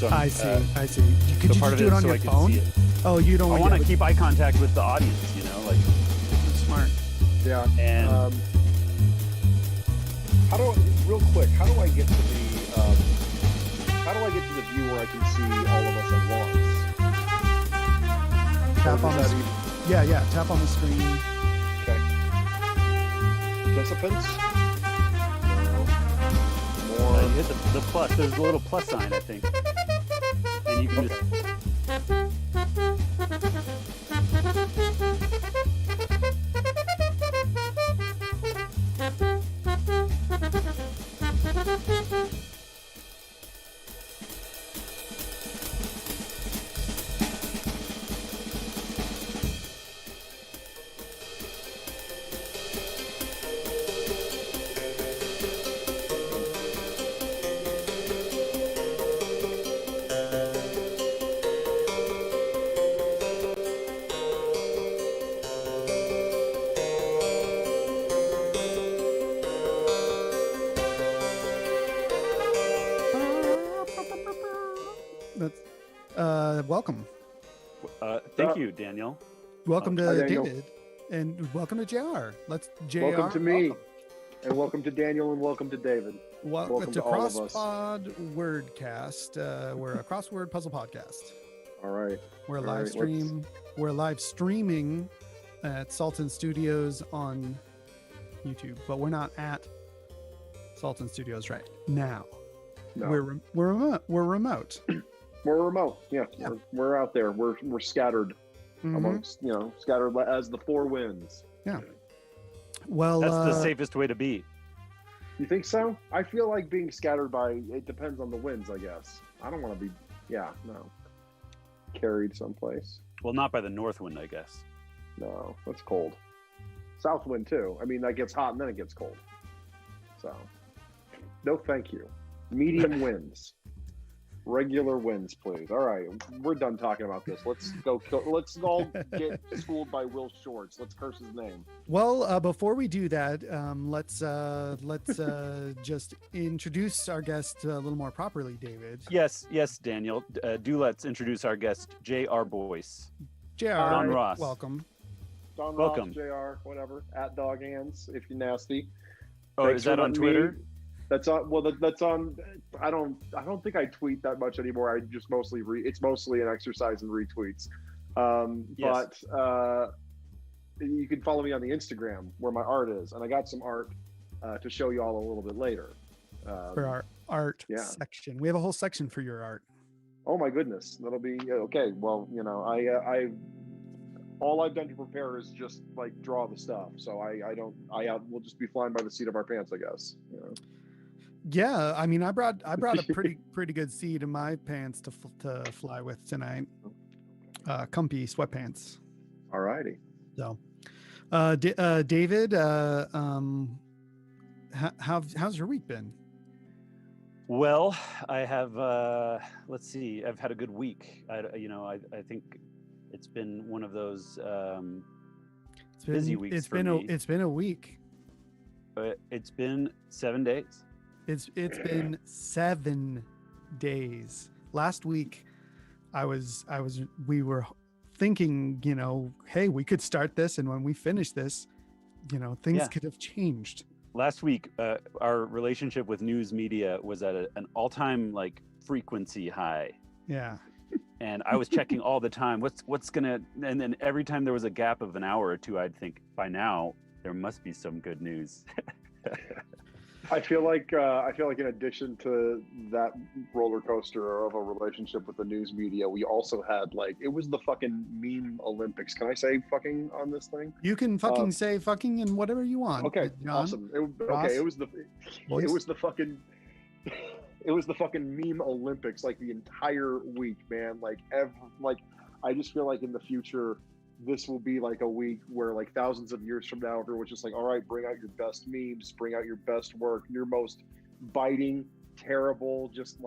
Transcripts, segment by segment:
So I see. Could so you part just of do it it is on so your I can phone? see it. Oh, you don't I want to keep eye contact with the audience, you know, like it's smart. Yeah. And Real quick, how do I get to the view where I can see all of us at once? tap on the yeah, tap on the screen. Okay. Participants? No. More. hit the plus. There's a little plus sign, I think. And you can just... Welcome. Thank you, Daniel. Welcome to Hi, Daniel. David, and welcome to JR. Welcome to me, and welcome to Daniel, and welcome to David. Welcome to all of us. Crosspod Wordcast. We're a crossword puzzle podcast. All right. We're a All live right, stream. We're live streaming at Sultan Studios on YouTube, but we're not at Sultan Studios right now. No. We're remote. We're remote. We're remote. Yeah. We're out there. We're scattered Mhm. amongst, scattered as the four winds. Well, That's the safest way to be. You think so? I feel like being scattered it depends on the winds, I guess. I don't want to be, carried someplace. Well, not by the north wind, I guess. No, that's cold. South wind too. I mean, that gets hot and then it gets cold. So, no thank you. Medium winds. Regular winds, please. All right, we're done talking about this. Let's go. Let's all get schooled by Will Shorts. Let's curse his name. well, before we do that, let's just introduce our guest a little more properly, David. Yes, Daniel. Let's introduce our guest, J.R. Boyce. JR, Don Ross. welcome. Don Welcome. Ross, Jr., whatever. At Dog Hands, if you're nasty. Oh, Thanks is that for on letting me- Twitter? That's on. Well, that's on. I don't think I tweet that much anymore. I just mostly It's mostly an exercise in retweets. Yes. But you can follow me on the Instagram where my art is, and I got some art to show you all a little bit later. For our art yeah. section. We have a whole section for your art. Oh my goodness, that'll be okay. Well, I all I've done to prepare is just like draw the stuff. So we'll just be flying by the seat of our pants, I guess. Yeah, I mean, I brought a pretty good seat in my pants to fly with tonight. Comfy sweatpants. All righty. So, David, how's your week been? Well, I have. Let's see. I've had a good week. I think it's been one of those busy weeks. It's been a week. It's been 7 days. It's been 7 days. Last week, we were thinking, hey, we could start this, and when we finish this, things could have changed. Last week, our relationship with news media was at an all-time frequency high. Yeah. And I was checking all the time. And then every time there was a gap of an hour or two, I'd think, by now there must be some good news. I feel like in addition to that roller coaster of a relationship with the news media, we also had it was the fucking meme Olympics. Can I say fucking on this thing? You can fucking say fucking and whatever you want. Okay, John. awesome. It was the fucking meme Olympics the entire week, man. I just feel like in the future this will be a week where thousands of years from now everyone's just all right, bring out your best memes, bring out your best work, your most biting, terrible, just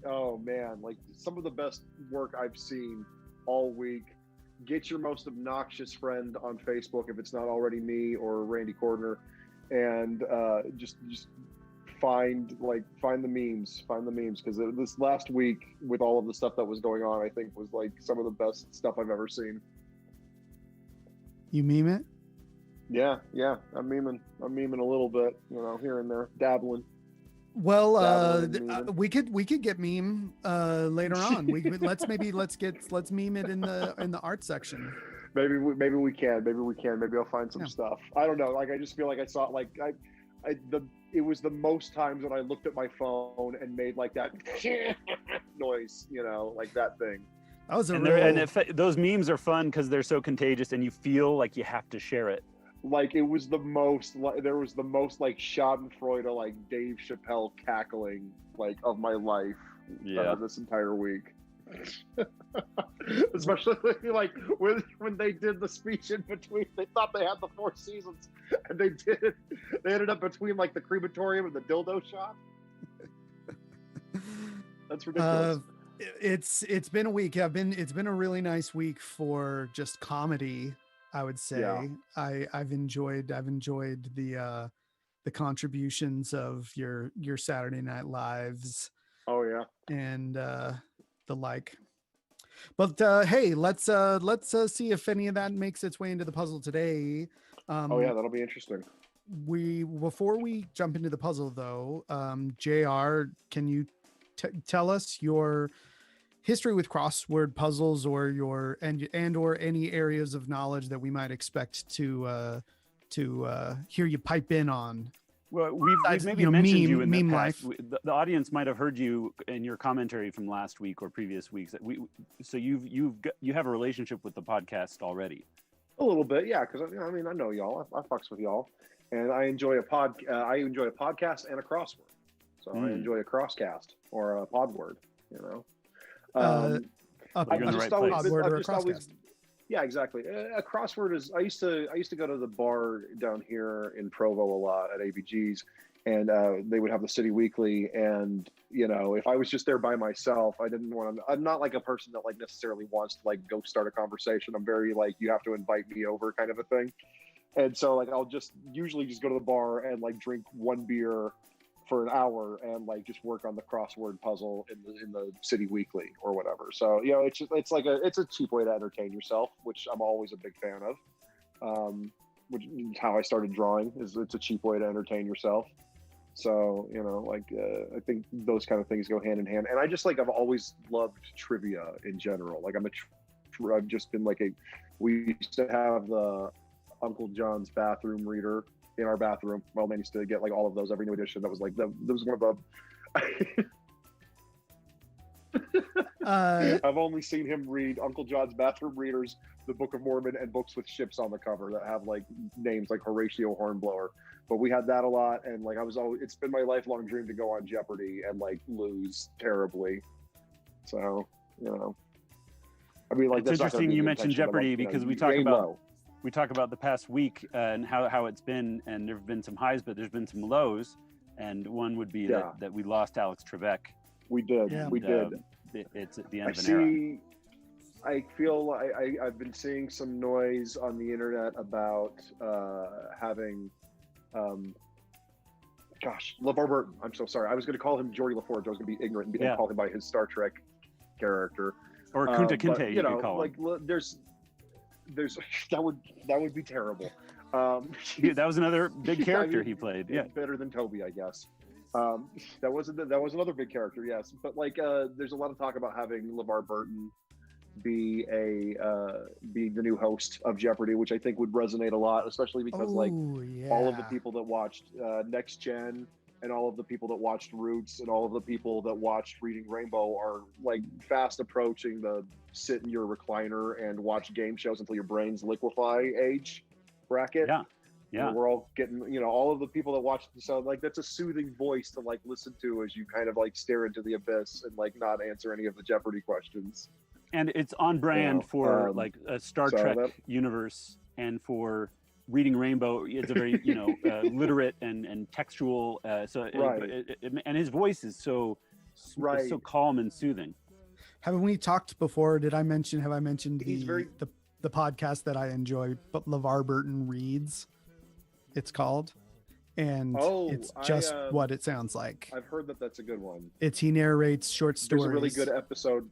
oh man, some of the best work I've seen all week. Get your most obnoxious friend on Facebook if it's not already me or Randy Cordner, and just find the memes, because this last week with all of the stuff that was going on, I think was like some of the best stuff I've ever seen. You meme it? Yeah, I'm memeing a little bit, here and there, dabbling. Well, we could get meme later on. Let's meme it in the art section. Maybe we can. Maybe I'll find some stuff. I don't know. Like, I just feel like I saw it was the most times when I looked at my phone and made like that noise, like that thing. That was those memes are fun because they're so contagious and you feel like you have to share it. Like, it was the most, there was the most like Schadenfreude, like Dave Chappelle cackling like of my life this entire week. Especially like when they did the speech in between. They thought they had the 4 seasons, and they ended up between like the crematorium and the dildo shop. That's ridiculous. It's been a week. It's been a really nice week for just comedy, I would say. Yeah. I've enjoyed the contributions of your Saturday Night Lives. Oh yeah. And the like. But hey, let's see if any of that makes its way into the puzzle today. Oh yeah, that'll be interesting. Before we jump into the puzzle though, JR, can you tell us your history with crossword puzzles, or or any areas of knowledge that we might expect to hear you pipe in on? Well, we've maybe mentioned you in the past. The audience might have heard you in your commentary from last week or previous weeks. So you have a relationship with the podcast already. A little bit, yeah. Because I know y'all. I fucks with y'all, and I enjoy a podcast and a crossword. So I enjoy a crosscast or a podword. You're in the right place. Podword or a crosscast. Yeah, exactly. A crossword is. I used to go to the bar down here in Provo a lot at ABG's, and they would have the City Weekly. And if I was just there by myself, I didn't want to. I'm not like a person that like necessarily wants to like go start a conversation. I'm very like, you have to invite me over kind of a thing. And so like I'll usually just go to the bar and like drink one beer for an hour and like just work on the crossword puzzle in the City Weekly or whatever. So it's a cheap way to entertain yourself, which I'm always a big fan of. Which is how I started drawing. It's a cheap way to entertain yourself. So I think those kind of things go hand in hand. And I just I've always loved trivia in general. Like I've just been we used to have the Uncle John's bathroom reader in our bathroom. Well, man used to get like all of those, every new edition. That was that was one of the I've only seen him read Uncle John's bathroom readers, the Book of Mormon, and books with ships on the cover that have like names like Horatio Hornblower. But we had that a lot, and like it's been my lifelong dream to go on Jeopardy and like lose terribly. So I mean, like, it's interesting you mentioned Jeopardy because we talk about the past week and how it's been, and there have been some highs, but there's been some lows, and one would be that we lost Alex Trebek. We did. It's at the end of an era. I feel I've been seeing some noise on the internet about having, LeVar Burton. I'm so sorry. I was going to call him Geordie LaForge. I was going to be ignorant and call him by his Star Trek character. Or Kunta Kinte, you could call him. There's that would be terrible. That was another big character he played. Yeah, better than Toby, I guess. That was another big character, yes. But there's a lot of talk about having LeVar Burton be the new host of Jeopardy, which I think would resonate a lot, especially because all of the people that watched Next Gen and all of the people that watched Roots and all of the people that watched Reading Rainbow are like fast approaching the sit in your recliner and watch game shows until your brains liquefy age bracket. Yeah. We're all getting, all of the people that watch the show, like, that's a soothing voice to like listen to as you kind of like stare into the abyss and like not answer any of the Jeopardy questions. And it's on brand for like a Star Trek universe, and for Reading Rainbow, it's a very literate and textual. And his voice is so calm and soothing. Haven't we talked before? Have I mentioned the podcast that I enjoy, but LeVar Burton Reads, it's called. and it's just what it sounds like. I've heard that that's a good one. He narrates short stories. There's a really good episode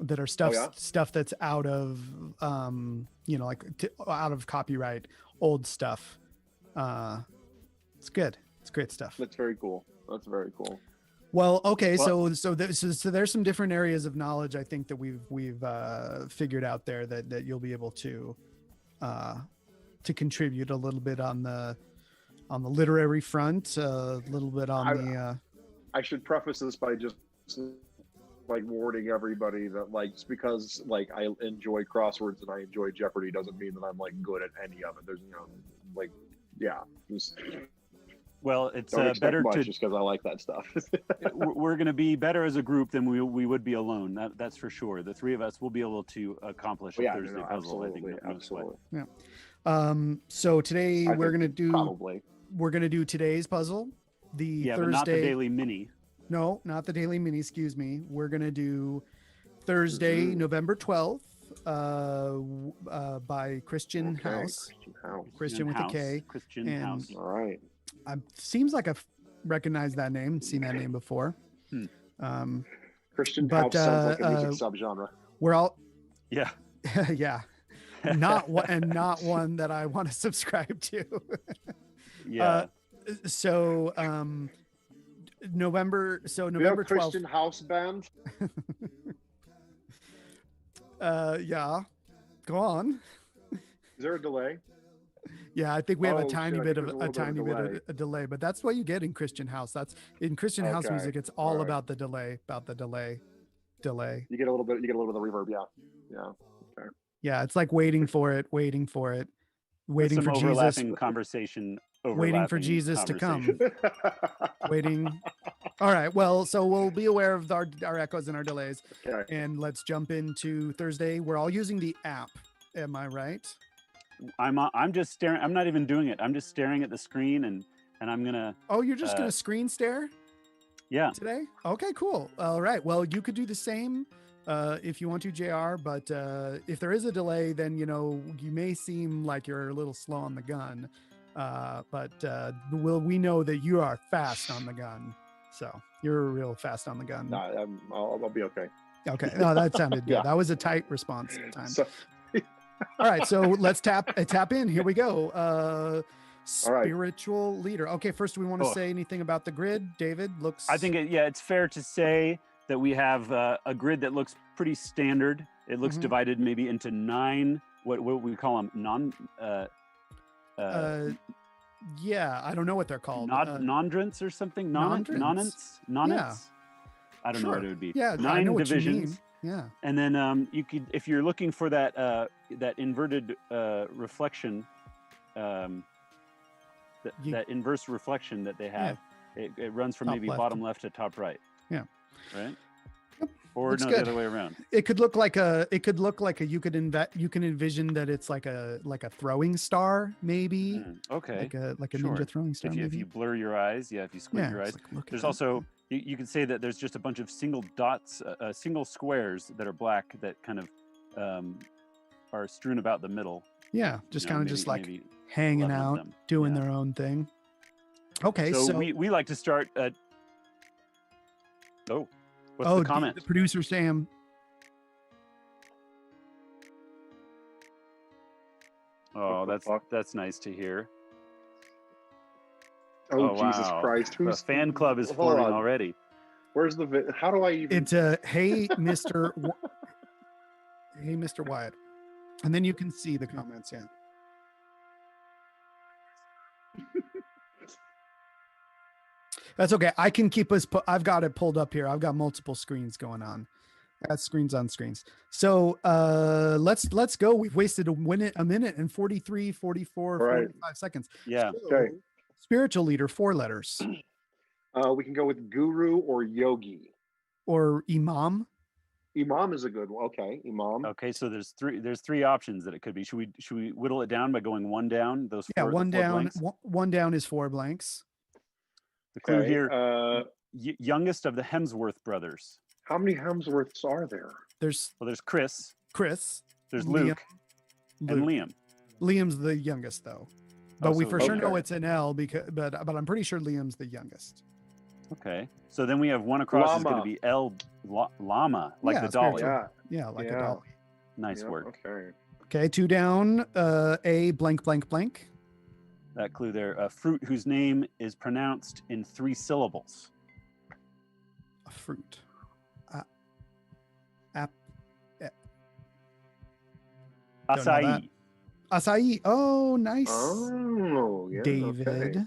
that are stuff that's out of out of copyright, old stuff. It's good. It's great stuff. That's very cool. That's very cool. Well, okay, so there's some different areas of knowledge I think that we've figured out there that you'll be able to contribute a little bit on the literary front, a little bit on the. I should preface this by just like warning everybody that like just because like I enjoy crosswords and I enjoy Jeopardy doesn't mean that I'm like good at any of it. There's just. Well, it's better to just because I like that stuff. We're going to be better as a group than we would be alone. That's for sure. The three of us will be able to accomplish a Thursday puzzle. I think absolutely. Yeah. So today we're going to do today's puzzle. But not the daily mini. No, not the daily mini. Excuse me. We're going to do Thursday, November 12th, by Christian House. Christian with a K. Christian House. All right. Seems like I've recognized that name, seen that name before. Christian House sounds like a music subgenre. We're all, yeah, yeah, not one that I want to subscribe to. Yeah. So November 12th. Christian House band. Yeah, go on. Is there a delay? Yeah, I think we have a tiny bit of a delay, but that's what you get in Christian House. That's in Christian House music. It's all about the delay, delay. You get a little bit of the reverb. Yeah. Okay. Yeah. It's like waiting for it, waiting for Jesus. Conversation. Waiting for Jesus to come. Waiting. All right. Well, so we'll be aware of our echoes and our delays, and let's jump into Thursday. We're all using the app. Am I right? I'm just staring. I'm not even doing it. I'm just staring at the screen and I'm gonna. Oh, you're just gonna screen stare? Yeah. Today? Okay, cool. All right. Well, you could do the same if you want to, JR. But if there is a delay, then you may seem like you're a little slow on the gun. But we know that you are fast on the gun. So you're real fast on the gun. No, I'll be okay. Okay. No, that sounded good. Yeah. That was a tight response at the time. All right, so let's tap in. Here we go. Spiritual leader. Okay, first, do we want to say anything about the grid? David looks. I think it's fair to say that we have a grid that looks pretty standard. It looks divided maybe into 9. What we call them yeah, I don't know what they're called. Nondrents or something. Nonants. Yeah. I don't know what it would be. Yeah, 9 I know divisions. What you mean. Yeah. And then you could, if you're looking for that inverted reflection, that inverse reflection that they have, it runs from maybe bottom left to top right. Yeah. Right. Yep. Or the other way around. It could look like a. You can envision that it's like a throwing star, maybe. Okay. Like a ninja throwing star. If you blur your eyes, if you squint your eyes. There's also. You could say that there's just a bunch of single dots, single squares that are black that kind of are strewn about the middle. Yeah, just kind of just like hanging out, doing their own thing. Okay, so we like to start at. Oh, what's the comment? The producer Sam. Oh, that's nice to hear. Oh, Jesus Christ! The fan club is forming already. Where's the? How do I even? It's hey, Mr. Hey, Mr. Wyatt, and then you can see the comments. Yeah. That's okay. I can keep us. I've got it pulled up here. I've got multiple screens going on. That's screens on screens. So let's go. We've wasted a minute and 43, 44, 45 seconds. Yeah. So, okay. Spiritual leader, 4 letters. We can go with guru or yogi. Or imam. Imam is a good one. Okay, imam. Okay, so there's 3 options that it could be. Should we whittle it down by going 1 down? Those 4, one down. Blanks? One down is 4 blanks. The clue here: youngest of the Hemsworth brothers. How many Hemsworths are there? There's Chris. There's Luke. And Liam. Liam's the youngest, though. But we so- for sure know okay. it's an L but I'm pretty sure Liam's the youngest. Okay. So then we have one across is going to Llama. be llama, like Yeah, the dolly. spiritual. Yeah. Yeah, like a Yeah. dolly. Nice Yeah, work. Okay. Okay, 2 down. A blank blank blank. That clue there. A fruit whose name is pronounced in 3 syllables. A fruit. Don't know that. Acai. Acai. Oh, nice. Oh, yeah. David.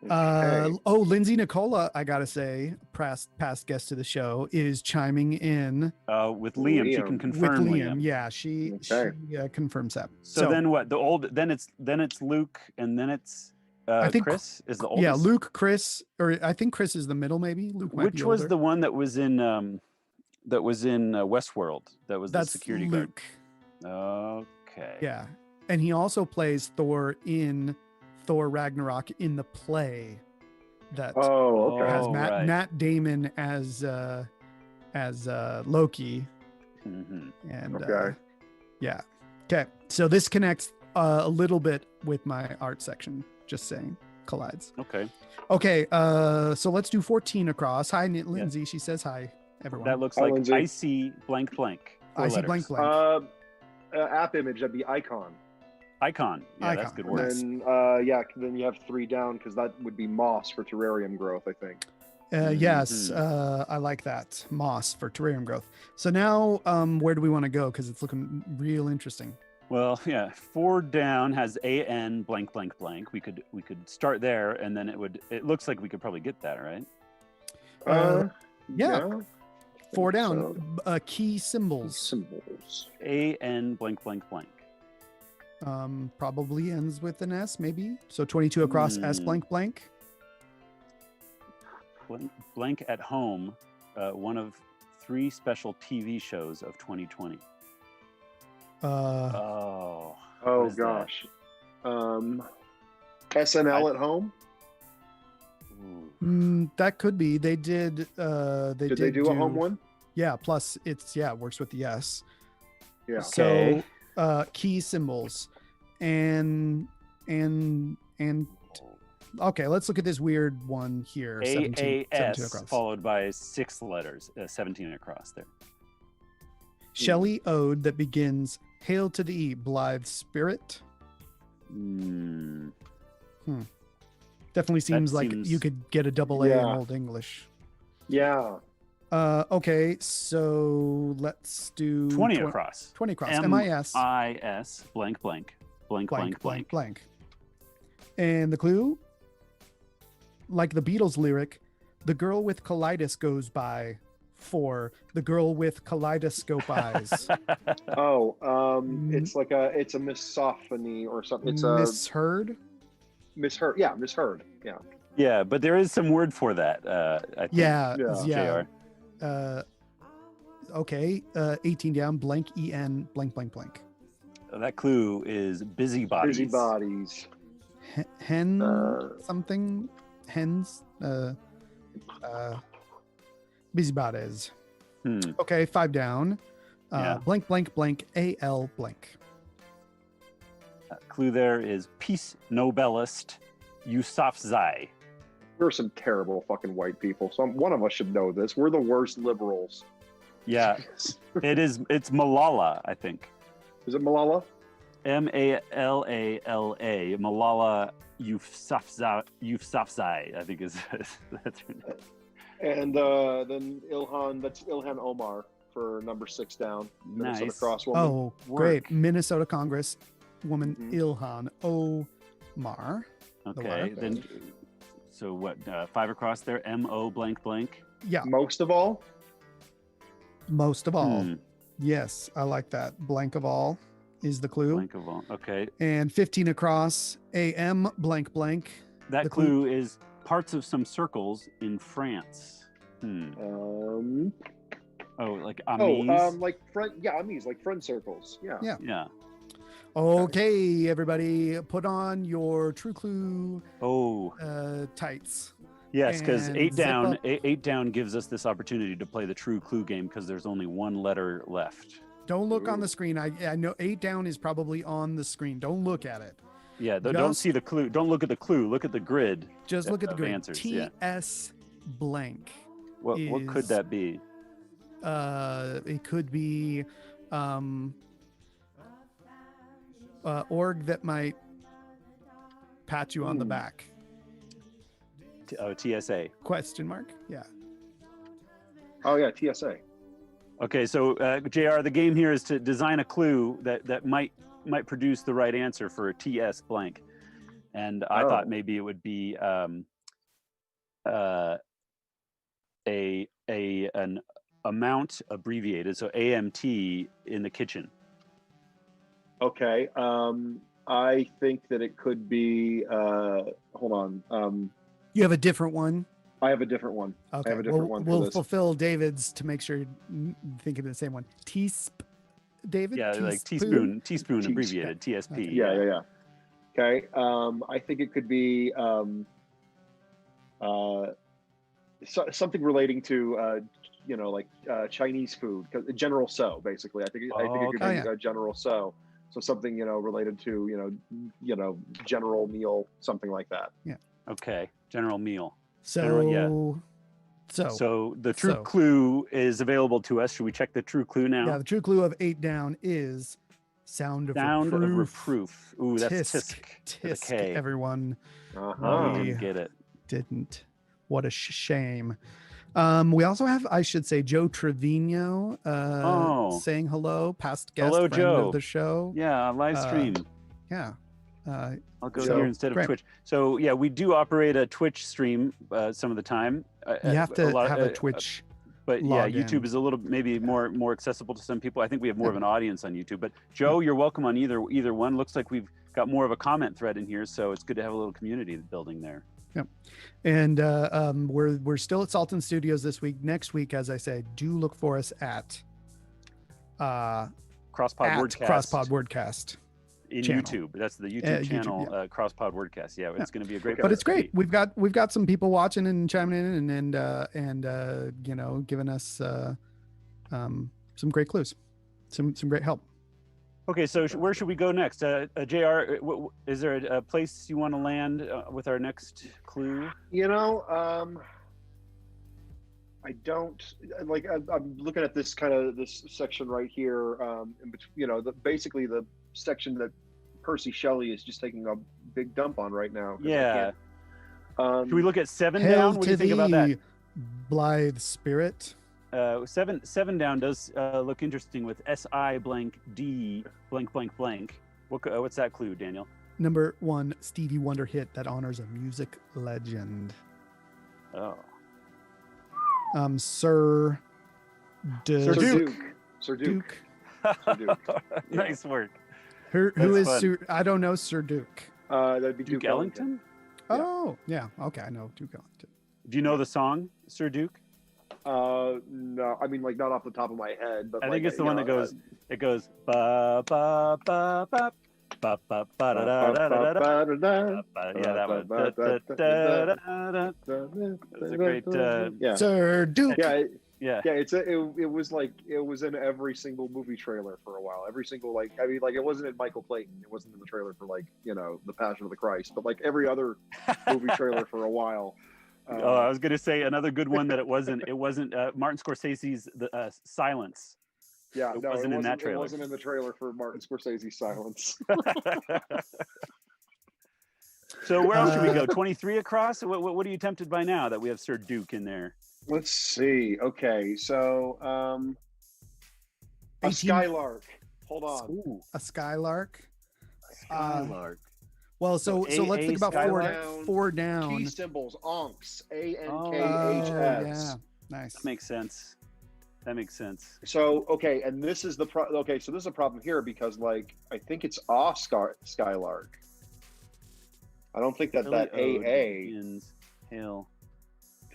Okay. Lindsay Nicola, I gotta say, past guest to the show, is chiming in With Liam, she can Liam. confirm with Liam. Liam. Yeah, she confirms that. So then what? Then it's Luke, and then it's I think Chris is the oldest. Yeah, Luke, Chris, or I think Chris is the middle. Maybe Luke might be Which was older. the one that was in Westworld? That was That's the security Luke. guard. Okay. Yeah, and he also plays Thor in Thor Ragnarok in the play that Oh, okay. has Oh, right. Matt Damon as Loki. Mhm. And Okay. yeah. Okay. So this connects a little bit with my art section. Just saying, collides. Okay. Okay. So let's do 14 across. Hi, Lindsay. She says hi, everyone. That looks Hi, like Lindsay. I see blank blank. 4 I see letters. blank blank. App image, that'd be icon. Icon. Yeah, that's Icon. good work. Nice. And then you have 3 down because that would be moss for terrarium growth, I think. Yes, I like that. Moss for terrarium growth. So now, where do we want to go? Because it's looking real interesting. Well, yeah, 4 down has AN blank blank blank. We could start there, and then it looks like we could probably get that, right? Yeah. I 4 think down. Key symbols. Symbols. AN blank blank blank. Probably ends with an S, maybe. So 22 across S blank blank. Blank at home, one of 3 special TV shows of 2020. Oh what is that? gosh. SNL at home. Ooh. That could be. They did. Did they do a home one? Yeah. Plus, it works with the S. Yeah. So, key symbols, and okay, let's look at this weird one here. 17 AAS across. followed by 6 letters, 17 across there. Shelley ode that begins "Hail to the E, blithe spirit." Definitely seems like you could get a double A in Old English. Yeah. Okay, so let's do 20 across. 20 across. MIS blank blank. And the clue, like the Beatles lyric, "The girl with colitis goes by." For the girl with kaleidoscope eyes. It's like it's a misophony or something. It's a misheard. Misheard. Yeah, misheard. Yeah. Yeah, but there is some word for that. I think. Yeah. JR. Okay. 18 down. Blank EN blank blank blank. That clue is busybodies. Busybodies. Hen something. Hens. Busybodies. Okay, 5 down. Blank blank blank AL blank. Clue there is peace nobelist Yousafzai. We're some terrible fucking white people. One of us should know this. We're the worst liberals. Yeah, it's Malala, I think. Is it Malala? Malala, Malala Yousafzai, I think is that's her name. And then Ilhan, that's Ilhan Omar for number 6 down. Minnesota Nice. Crosswoman. Oh, great. Minnesota Congress woman Mhm. Ilhan Omar. Okay, then so what? 5 across there. MO blank blank. Yeah, Most of all. most of all. Yes, I like that. Blank of all is the clue. Blank of all. Okay. And 15 across AM blank blank. That The clue is parts of some circles in France. Like amis. Like friend. Yeah, amis, like friend circles. Yeah. Yeah. Okay, everybody, put on your True Clue tights. Yes, because And 8 zip down. up. 8 down gives us this opportunity to play the True Clue game because there's only 1 letter left. Don't look on the screen. I know 8 down is probably on the screen. Don't look at it. Yeah, don't see the clue. Don't look at the clue. Look at the grid. Just look at the grid. Answers. TS blank. What could that be? It could be org that might pat you on the back. TSA. Question mark? Yeah. Oh yeah, TSA. Okay, so JR, the game here is to design a clue that might produce the right answer for a TS blank, and I thought maybe it would be an amount abbreviated, so AMT in the kitchen. Okay, I think that it could be. Hold on. You have a different one. I have a different one. Okay. I have a different one. We'll fulfill David's to make sure you're thinking of the same one. David? Yeah, like teaspoon abbreviated, TSP. Yeah. Okay. I think it could be something relating to Chinese food, General Tso, basically. I think it could be General Tso. So something related to general meal, something like that. Yeah. Okay, general meal. So the true clue is available to us. Should we check the true clue now? Yeah, the true clue of 8 down is sound of reproof. Ooh, that's tisk. Everyone. We didn't get it. Didn't. What a shame. We also have, I should say, Joe Trevino saying hello, past guest, friend Joe. of the show. Yeah, live stream. Yeah. I'll go here instead of Twitch. So yeah, we do operate a Twitch stream some of the time. You have to have a Twitch. But yeah, YouTube is a little maybe more accessible to some people. I think we have more of an audience on YouTube. But Joe, you're welcome on either one. Looks like we've got more of a comment thread in here, so it's good to have a little community building there. Yep. And we're still at Salton Studios this week. Next week, as I say, do look for us at Crosspod Wordcast. In channel. YouTube. That's the YouTube channel, Crosspod Wordcast. Yeah, it's going to be a great. But it's great. We've got some people watching and chiming in and giving us some great clues, some great help. Okay, so where should we go next? JR, is there a place you want to land with our next clue? I don't like. I'm looking at this this section right here. In between, basically the section that Percy Shelley is just taking a big dump on right now. Yeah. Should we look at 7 down? What do you think about that? Blithe spirit. 7 down does look interesting with SI blank D blank blank blank. What's that clue, Daniel? Number 1 Stevie Wonder hit that honors a music legend. Oh. Sir Duke. Nice work. Who is Sir? I don't know Sir Duke. That'd be Duke Ellington. Oh, yeah. Okay, I know Duke Ellington. Do you know the song Sir Duke? No, I mean not off the top of my head, but I think it's the one that goes. It goes ba ba ba ba ba ba ba da da da da da. Yeah, that one. That's a great. Sir Duke. Yeah. It was in every single movie trailer for a while. Every single it wasn't in Michael Clayton. It wasn't in the trailer for The Passion of the Christ, but every other movie trailer for a while. I was gonna say another good one that it wasn't Martin Scorsese's Silence. Yeah, it wasn't in that trailer. It wasn't in the trailer for Martin Scorsese's Silence. So where else should we go? 23 across? What are you tempted by now that we have Sir Duke in there? Let's see. Okay, so a skylark. Hold on. Ooh, a skylark. Skylark. Well, so let's think about four down. Key symbols, onks, ANKHS. Yeah, nice. That makes sense. So and this is the so this is a problem here because I think it's skylark. I don't think that AA hail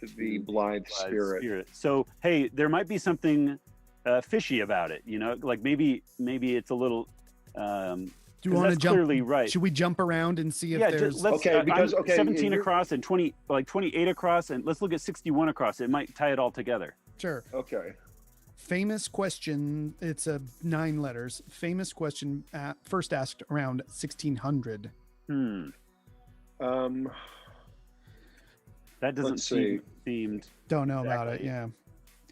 to be blithe spirit. So hey, there might be something fishy about it. Maybe it's a little. Do you want to jump? Clearly right. Should we jump around and see if there's? Because 17 across and 28 across, and let's look at 61 across. It might tie it all together. Sure. Okay. Famous question. It's 9 letters. Famous question first asked around 1600. Um, That doesn't seem themed. Don't know about it. Yeah.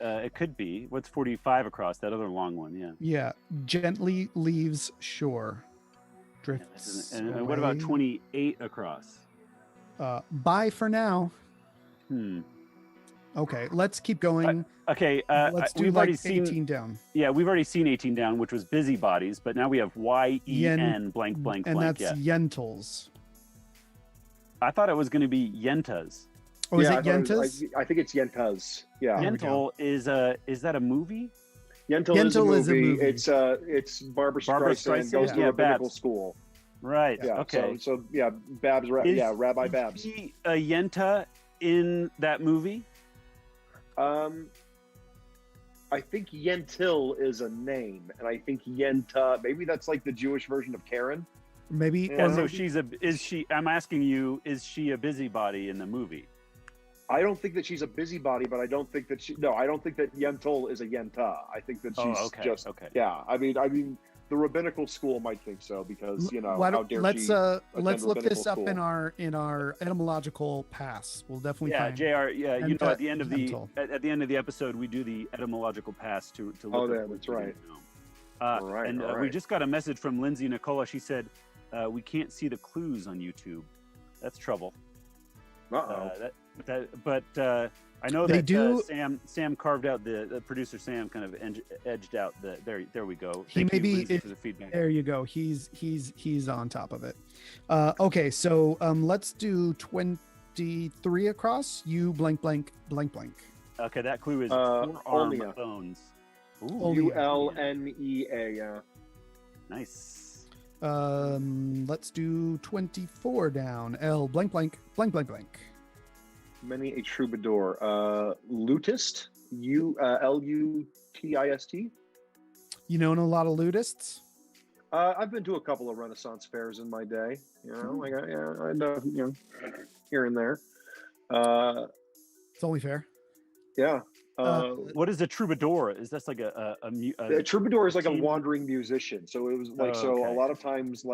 It could be. What's 45 across? That other long one. Yeah. Yeah. Gently leaves shore. Drifts. And what about 28 across? Bye for now. Okay, let's keep going. Let's do like 18 down. Yeah, we've already seen 18 down, which was busybodies, but now we have YEN blank blank and blank. And that's yentals. I thought it was going to be yentas. Oh, is it yentas? I think it's yentas. Yeah. Yentl is that a movie? Yentl is a movie. It's Barbara Streisand goes to rabbinical school. Right. Yeah. Okay. So yeah, Babs. Rabbi Babs. Is he a yenta in that movie? I think Yentil is a name, and I think Yenta, maybe that's like the Jewish version of Karen. Maybe. Yeah, so I'm asking you, is she a busybody in the movie? I don't think that she's a busybody, but I don't think that I don't think that Yentil is a Yenta. I think that she's yeah. I mean, the rabbinical school might think so because how dare let's look this up in our etymological pass. We'll definitely find. JR. Yeah, at the end of the episode, we do the etymological pass to look. Oh, yeah, that's right. We just got a message from Lindsay Nicola. She said we can't see the clues on YouTube. That's trouble. But I know they that do. Sam carved out the producer. Sam kind of edged out the there we go. He maybe for the feedback. There you go. He's on top of it. Okay, so let's do 23 across. You blank blank blank blank. Okay, that clue is forearm bones. ULNEA. Yeah. Nice. Let's do 24 down. L blank blank blank blank blank. Many a troubadour. Lutist. LUTIST. You know a lot of lutists? I've been to a couple of Renaissance fairs in my day. I know, here and there. It's only fair. Yeah. What is a troubadour? Is that like a troubadour is like a wandering musician. So it was like a lot of times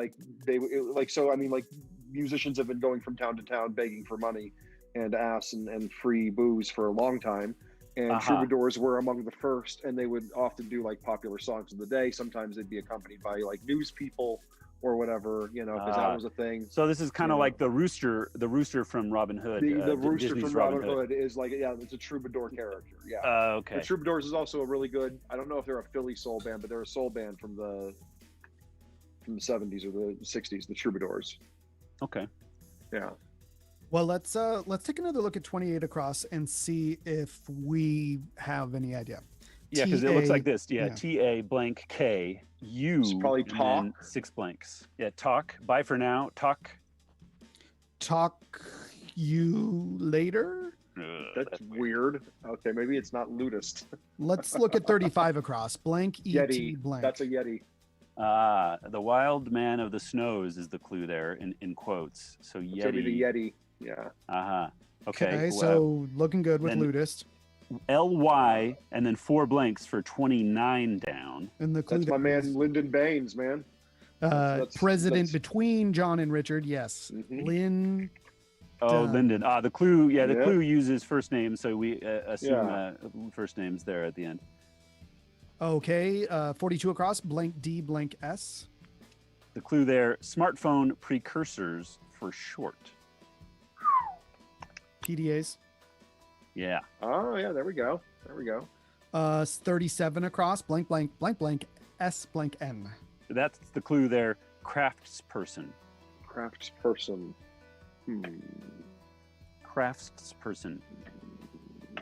musicians have been going from town to town begging for money and ass and free booze for a long time. And troubadours were among the first, and they would often do like popular songs of the day. Sometimes they'd be accompanied by like news people or whatever, because that was a thing. So this is kind of like the rooster from Robin Hood. The rooster Disney's from Robin Hood is like, it's a troubadour character. Yeah. Okay. The Troubadours is also a really good. I don't know if they're a Philly soul band, but they're a soul band from the 70s or the 60s. The Troubadours. Okay. Yeah. Well, let's take another look at 28 across and see if we have any idea. Yeah, because it looks like this. Yeah, TA blank K U. It's probably talk. 6 blanks. Yeah, talk. Bye for now. Talk. Talk you later. That's weird. Okay, maybe it's not Ludist. Let's look at 35 across. Blank ET Yeti. blank. That's a Yeti. The wild man of the snows is the clue there in quotes. So Yeti. It's gonna be the Yeti. Yeah. Okay. So looking good with Ludist. LY and then 4 blanks for 29 down. And the clue that's my man Lyndon Baines, man. President between John and Richard. Yes. Mm-hmm. Lynn. Oh, Lyndon. The clue. Yeah, the clue uses first names, so we assume first names there at the end. Okay. 42 across. Blank D blank S. The clue there: smartphone precursors for short. PDAs. Yeah. Oh yeah, there we go. 37 across. Blank blank blank blank S blank N. That's the clue there. Craftsperson. Craftsperson. Craftsperson.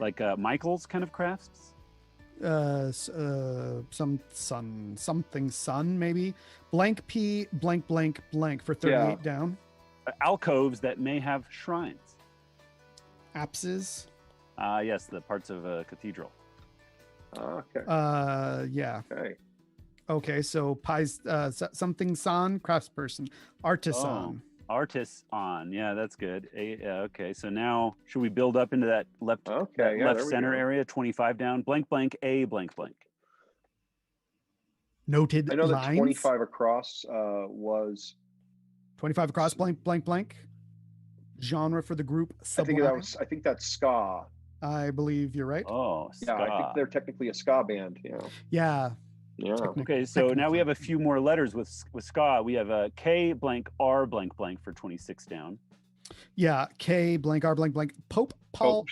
Like Michael's kind of crafts. Something sun maybe. Blank P blank blank blank for 38 down. Alcoves that may have shrines. Apses. Yes, the parts of a cathedral. Okay. Yeah. Okay, so pies, something son, craftsperson, artisan. Artisan. Yeah, that's good. Okay, so now should we build up into that left center area? 25 down. Blank blank A blank blank. Noted. I know lines. that 25 across was 25 across, blank, blank, blank. Genre for the group Sublime. I think that's ska. I believe you're right. Oh, ska. Yeah, I think they're technically a ska band. Yeah. Okay, so now we have a few more letters with ska. We have K blank R blank blank for 26 down. Yeah, K blank R blank blank. Pope Paul.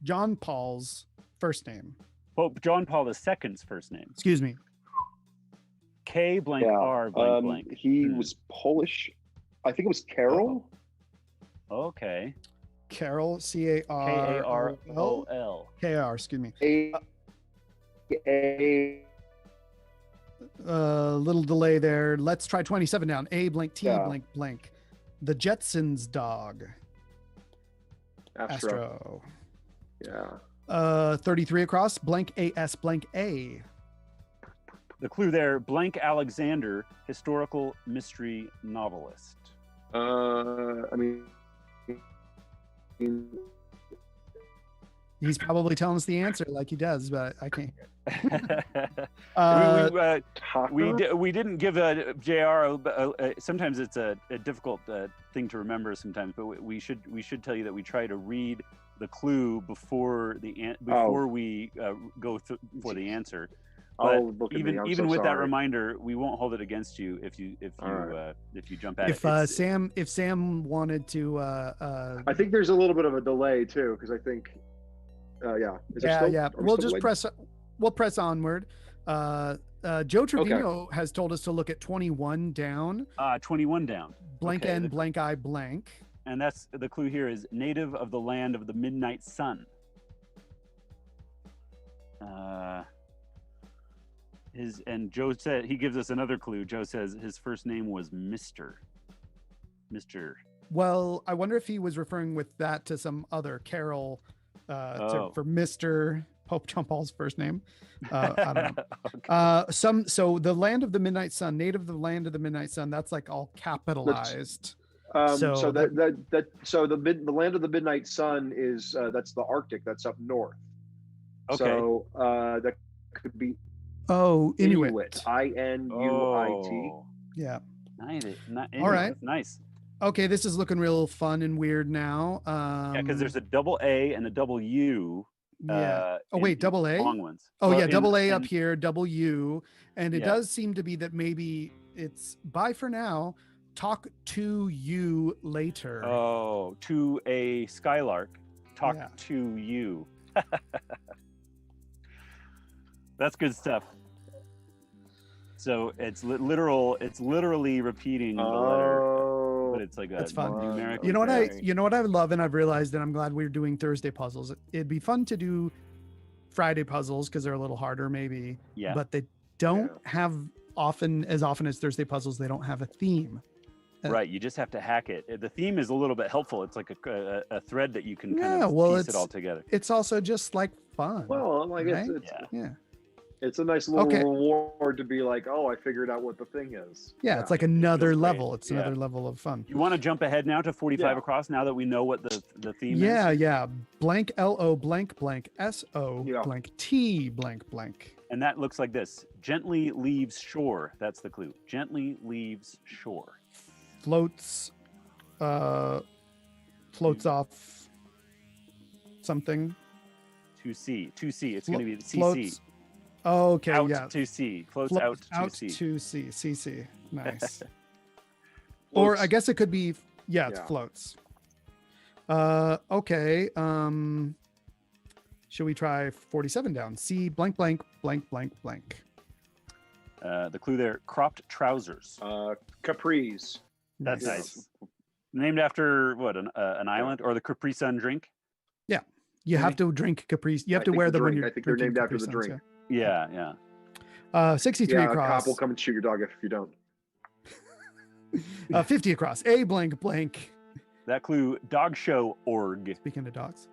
John Paul's first name. Pope John Paul II's first name. Excuse me. K blank R blank blank. He was Polish. I think it was Carol. Okay. Carol, C-A-R-O-L. K-R, excuse me. Little delay there. Let's try 27 down. A blank T blank blank. The Jetsons dog. Astro. Yeah. 33 across. Blank A-S blank A. The clue there, blank Alexander, historical mystery novelist. I mean, he's probably telling us the answer like he does, but I can't hear it. We didn't give a JR. Sometimes it's a difficult thing to remember sometimes, but we should tell you that we try to read the clue before we go for the answer. But even with that reminder, we won't hold it against you if you jump at it. If Sam wanted to, I think there's a little bit of a delay too, because I think, We'll press onward. Joe Trevino has told us to look at 21 down. 21 down. Blank N, blank I, blank. And that's the clue here is native of the land of the midnight sun. And Joe said, he gives us another clue. Joe says his first name was Mr. Well, I wonder if he was referring with that to some other Carol for Mr. Pope John Paul's first name. I don't know. Okay. So the land of the midnight sun, native of the land of the midnight sun, that's like all capitalized. The land of the midnight sun is that's the Arctic, that's up north. Okay. So that could be Inuit. I-N-U-I-T. Yeah. All right. Nice. Okay, this is looking real fun and weird now. Because there's a double A and a double U. Double A? Long ones. Double A up here, double U. And it does seem to be that maybe it's bye for now. Talk to you later. Oh, to a skylark. Talk to you. That's good stuff. So it's literally repeating the letter, but it's like that's fun. Numeric. You know what I love, and I've realized, and I'm glad we're doing Thursday puzzles. It'd be fun to do Friday puzzles because they're a little harder, maybe. Yeah. But they don't have as often as Thursday puzzles. They don't have a theme. Right. You just have to hack it. The theme is a little bit helpful. It's like a thread that you can piece it all together. It's also just like fun. Well, like it's a nice little reward to be like, oh, I figured out what the thing is. Yeah, it's like another level. It's another level of fun. You want to jump ahead now to 45 across now that we know what the theme is? Yeah. Blank L-O blank blank S-O blank T blank blank. And that looks like this. Gently leaves shore. That's the clue. Gently leaves shore. Floats off something. To sea. It's going to be the CC. Floats. Oh, okay, out to sea. Floats out to sea. To sea. CC. Nice. Or I guess it could be, it floats. Okay. Should we try 47 down? C blank blank blank blank blank. The clue there, cropped trousers. Capris. That's nice. Named after what, an island or the Capri Sun drink? Yeah. You have to drink Capri. You have to wear them when you're I think they're named after the drink. Yeah. 63 across. A cop will come and shoot your dog if you don't. 50 across. A blank blank. That clue, dog show org. Speaking of dogs.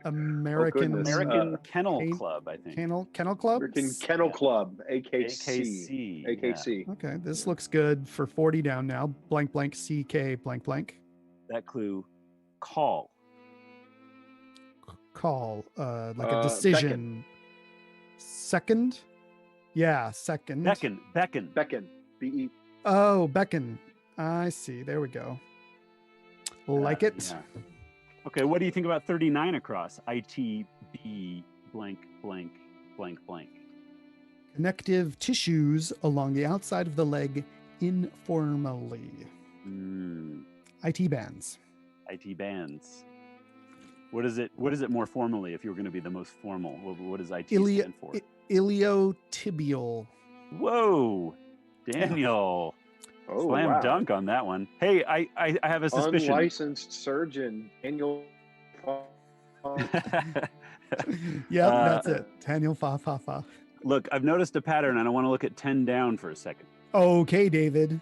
American Kennel Club, I think. Kennel Club? American Kennel Club, AKC. AKC. Okay, this looks good for 40 down now. Blank blank CK blank blank. That clue, call. Like a decision. Second? Yeah, second. Beckon. B-E. Oh, beckon. I see. There we go. Like it. Yeah. Okay, what do you think about 39 across? ITB blank blank blank blank. Connective tissues along the outside of the leg informally. IT bands. IT bands. What is it more formally if you were going to be the most formal? What does IT stand for? Iliotibial. Whoa, Daniel. Oh, Slam dunk on that one. Hey, I have a suspicion. Unlicensed surgeon, Daniel. Yep, that's it. Daniel fa. Look, I've noticed a pattern and I want to look at 10 down for a second. Okay, David.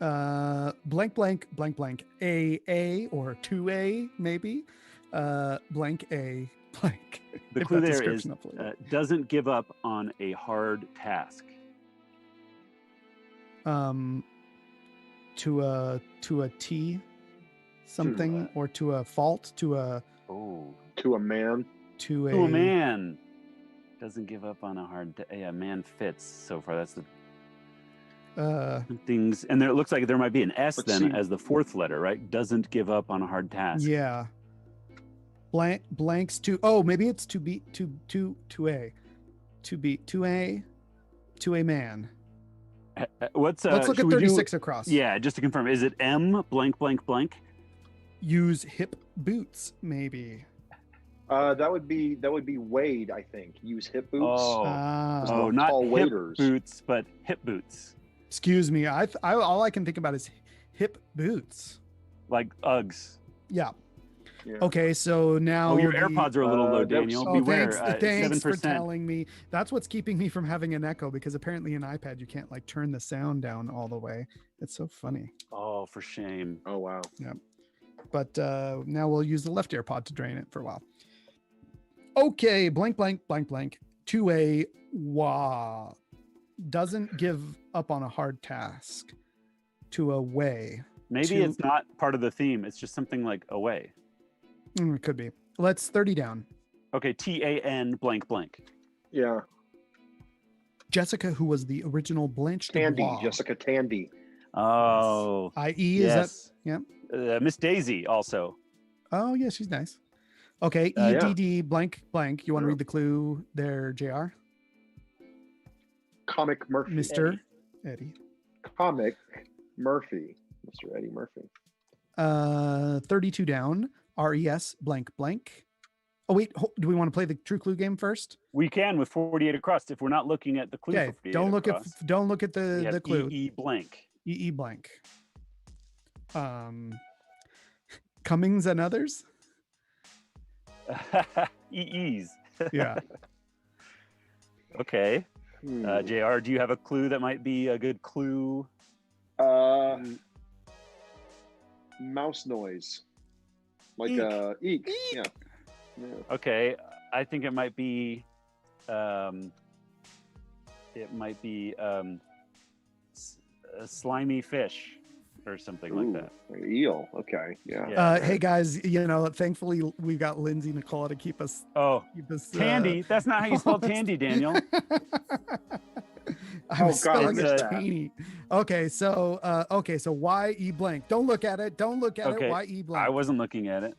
Blank blank blank blank. A or 2A maybe. Blank A blank. The clue there is doesn't give up on a hard task. To a T something or to a fault to a man to a man doesn't give up on a hard man fits so far. That's the things, and there it looks like there might be an S as the fourth letter, right? Doesn't give up on a hard task. Yeah. Blanks to maybe it's to a man. Let's look at 36 across. Yeah, just to confirm, is it M blank blank blank? Use hip boots, maybe. That would be Wade, I think. Use hip boots. Not hip boots, but hip boots. Excuse me. I all I can think about is hip boots. Like Uggs. Yeah. Okay, so now your AirPods are a little low, Daniel. Beware. Thanks 7%. for telling me. That's what's keeping me from having an echo, because apparently in iPad you can't like turn the sound down all the way. It's so funny. Oh, for shame. Oh wow. Yeah. But now we'll use the left AirPod to drain it for a while. Okay, blank blank blank blank. 2A doesn't give up on a hard task. To a way. Maybe it's not part of the theme. It's just something like away. It could be. Let's 30 down. Okay, TAN blank blank. Yeah. Jessica, who was the original Blanche Tandy, Jessica Tandy. Oh. IE, is that? Yeah. Miss Daisy also. Oh, yeah, she's nice. Okay, EDD blank blank. You want to read the clue there, JR? Comic Murphy. Mr. Eddie. Comic Murphy. Mr. Eddie Murphy. 32 down. RES blank blank. Oh wait, do we want to play the true clue game first? We can with 48 across if we're not looking at the clue. Okay, don't look at the clue. EE blank. EE blank. Cummings and others. EEs. Yeah. Okay. JR, do you have a clue that might be a good clue? Mouse noise. Like eek. Yeah. Okay, I think it might be a slimy fish or something like that. Eel. Okay. Yeah. Hey guys, thankfully we've got Lindsay Nicola to keep us. Tandy. That's not how you spell Tandy, Daniel. I was spelling it Tandy. Okay, so YE blank. Don't look at it. YE blank. I wasn't looking at it.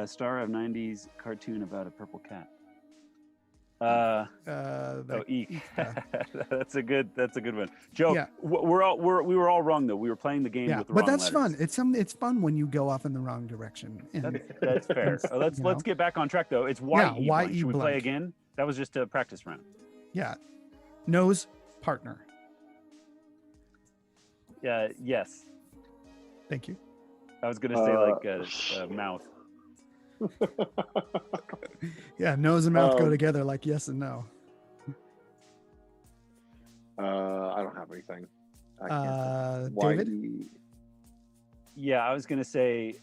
Star of 90s cartoon about a purple cat. Eek. That's a good one. Joe, we were all wrong though. We were playing the game with the wrong letters. Fun. It's fun when you go off in the wrong direction. That's fair. Let's get back on track though. It's YE blank. Should we play again? That was just a practice round. Yeah. Nose partner. Yes. Thank you. I was gonna say like a mouth. Yeah, nose and mouth go together like yes and no. I don't have anything. David? Yeah, I was gonna say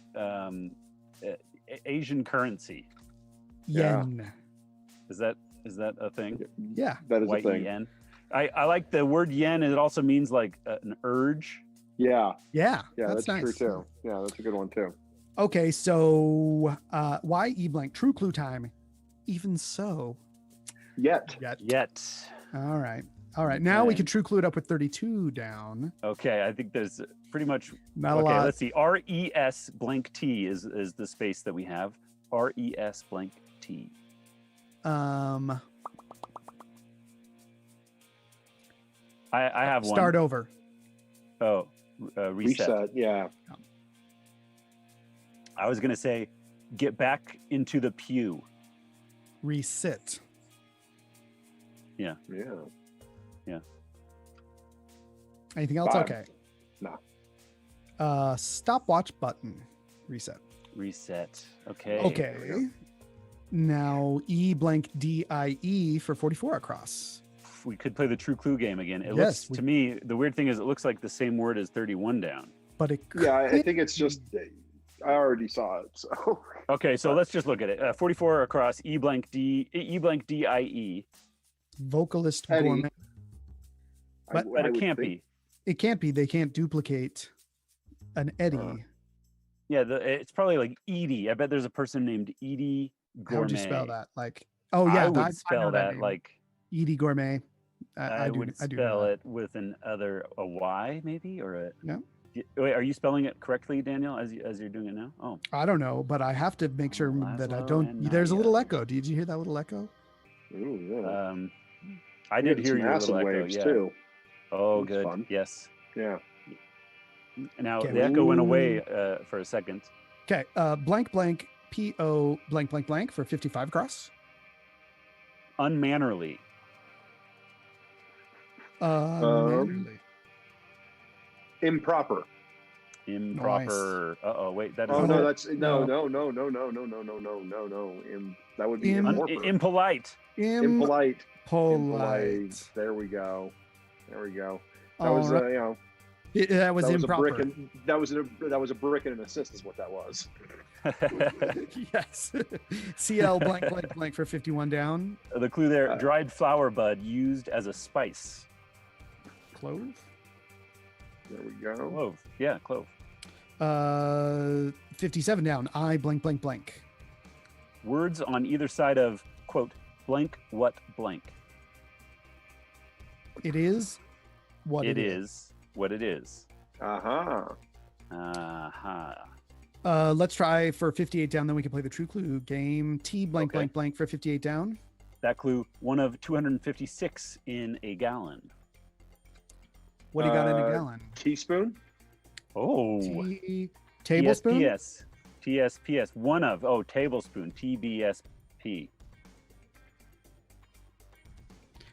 Asian currency. Yen. Yeah. Is that a thing? Yeah, that is a thing. Y-E-N. I like the word yen, and it also means like an urge. Yeah, that's nice. True too. Yeah, that's a good one too. Okay, so YE blank, true clue time. Even so. Yet. All right. All right, now we can true clue it up with 32 down. Okay, I think there's pretty much not a lot. Let's see. RES blank T is the space that we have. RES blank T. I have one. Start over. Oh, reset. Yeah. I was gonna say, get back into the pew. Resit. Yeah. Anything else? 5. Okay. No. Stopwatch button. Reset. Okay. Okay. Now E blank DIE for 44 across. We could play the true clue game again. It Yes, looks to me, the weird thing is it looks like the same word as 31 down. But it Yeah, I think it's just, I already saw it. So. Okay, so let's just look at it. 44 across E blank DIE. vocalist Eddie. gourmet. But It can't be. It can't be. They can't duplicate an Eddie. Yeah, it's probably like Edie. I bet there's a person named Edie Gourmet. How would you spell that? Like, oh yeah, I would I spell know that name. like Edie Gourmet. I do would know spell that. it with a Y maybe or a. No. Wait, are you spelling it correctly, Daniel? As you're doing it now? Oh, I don't know, but I have to make sure that I Laszlo don't. and There's a Nadia. little echo. Did you hear that little echo? Ooh, yeah. I did hear your acid little echo. waves Yeah. too. Oh, That's good. fun. Yes. Yeah. Now Okay. the echo went away for a second. Okay. Blank blank PO blank blank blank for 55 across. Unmannerly. Mannerly. Improper. Improper. Uh-oh, wait, that is. Oh no, it. that's no. That would be improper. Impolite. Impolite. Polite. There we go. That was All right. you know. That was that improper. Was a brick and, that was a brick and an assist is what that was. Yes. CL blank blank blank for 51 down. The clue there: dried flower bud used as a spice. Clove. There we go. Clove. Yeah, clove. 57 down. I blank blank blank. Words on either side of quote blank what blank. It is what It is what it is. Uh-huh. Let's try for 58 down, then we can play the true clue game. T blank blank blank for 58 down. That clue: one of 256 in a gallon. What do you got in a gallon? Teaspoon. Oh. Tablespoon. TSPS. One of. Oh, tablespoon. TBSP.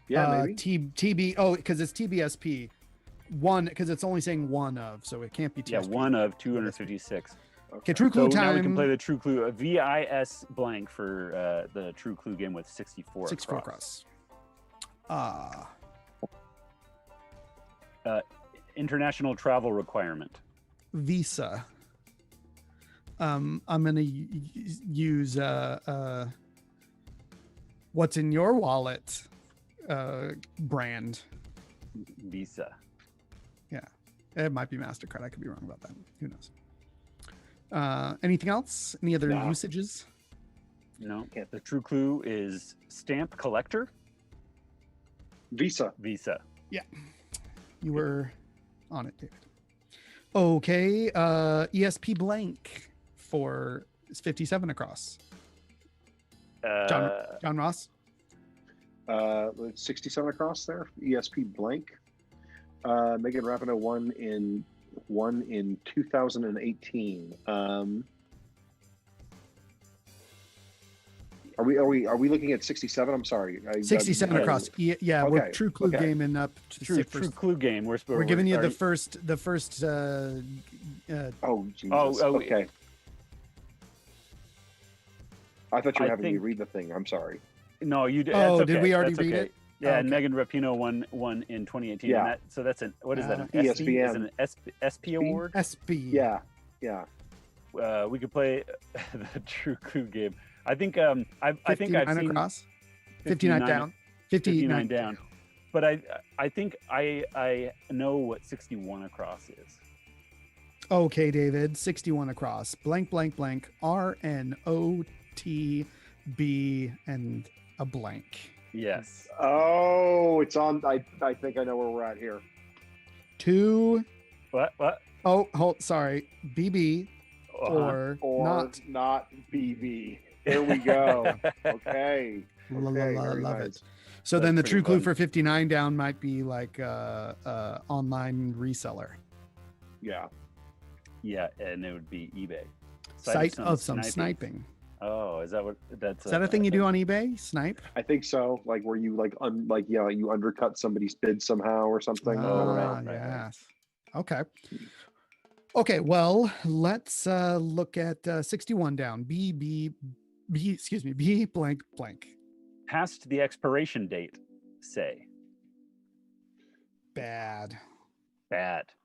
Yeah, maybe. TB. Oh, because it's TBSP. One, because it's only saying one of, so it can't be TSP. Yeah, one of 256. Okay, true clue so time. now we can play the true clue. VIS blank for the true clue game with 64. 64 across. International travel requirement. Visa. I'm gonna use what's in your wallet brand. Visa. Yeah, it might be MasterCard. I could be wrong about that. Who knows? Anything else? Any other usages? No. The true clue is stamp collector. Visa. Yeah, you were on it, David. Okay, ESP blank for 57 across. John Ross. 67 across there. ESP blank. Megan Rapinoe won in 2018. Are we looking at 67? I'm sorry. 67 across. Yeah, Okay, we're true clue okay. gaming up to True clue game. We're giving you the first. Oh, Jesus. Oh, okay. I thought you were I having me think- read the thing. I'm sorry. No, you did. Oh, that's did okay. we already That's read okay. it? Yeah, Oh, and okay. Megan Rapinoe won in 2018. Yeah. And so that's what is that? An ESPN. Is it an SP award? SP. Yeah. We could play the true clue game. I think I think I've 59 seen across. 59 down. 59 down. But I think I know what 61 across is. Okay, David. 61 across. Blank blank blank. RNOTB and a blank. Yes. Oh, it's on. I think I know where we're at here. 2. What? Oh, sorry. BB or not BB. There we go. Okay. Love nice. it. So That's then the pretty true clue fun. for 59 down might be like online reseller. Yeah. Yeah, and it would be eBay. Site of some sniping. Oh, is that what that's? Is that a thing you do on eBay? Snipe? I think so. Like where you you undercut somebody's bid somehow or something. Right. Yes. Okay. Okay. Well, let's look at 61 down. B blank blank. Past the expiration date, say. Bad.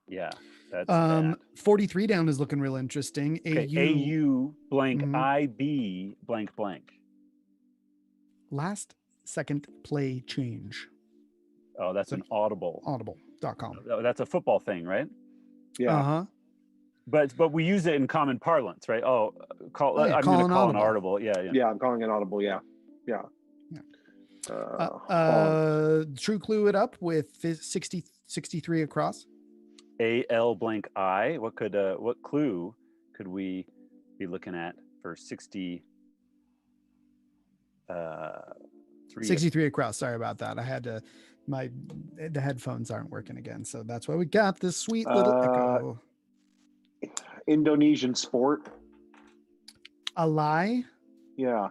Yeah, that's bad. 43 down is looking real interesting. Okay, AU blank Mhm. IB blank blank. Last second play change. Oh, that's an audible. Audible.com. That's a football thing, right? Yeah. Uh-huh. But we use it in common parlance, right? I'm call going to an call an audible. audible. Yeah. Yeah, I'm calling an audible. Yeah. True clue it up with 63 across. AL blank I. What clue could we be looking at for 60? 63 across. Sorry about that. I had to. The headphones aren't working again, so that's why we got this sweet little echo. Indonesian sport. A lie. Yeah.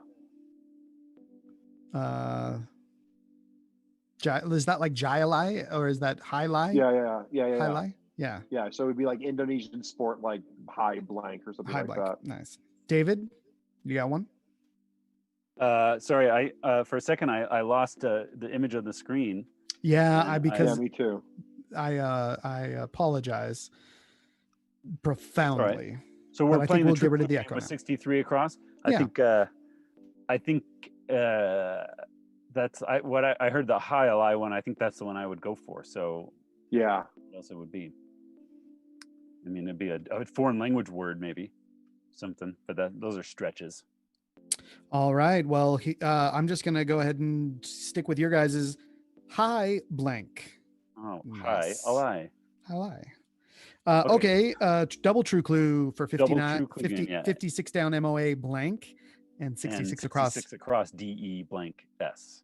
Is that like Jai or is that high lie? Yeah. High lie? Yeah. Yeah, so it would be like Indonesian sport, like high blank or something high like blank. that. Nice. David, you got one? Sorry, I for a second I lost the image on the screen. Yeah, because me too. I apologize profoundly. Right. So we're playing we'll get rid of the echo with now. 63 across. Yeah. I think that's what I heard the high lie one. I think that's the one I would go for. So yeah, what else it would be? I mean, it'd be a foreign language word, maybe something. But those are stretches. All right. Well, I'm just gonna go ahead and stick with your guys's high blank. Oh, nice. Hi, a lie. High lie. Okay. Double true clue for 59, 56 down MOA blank and 66 across. 66 across DE blank S.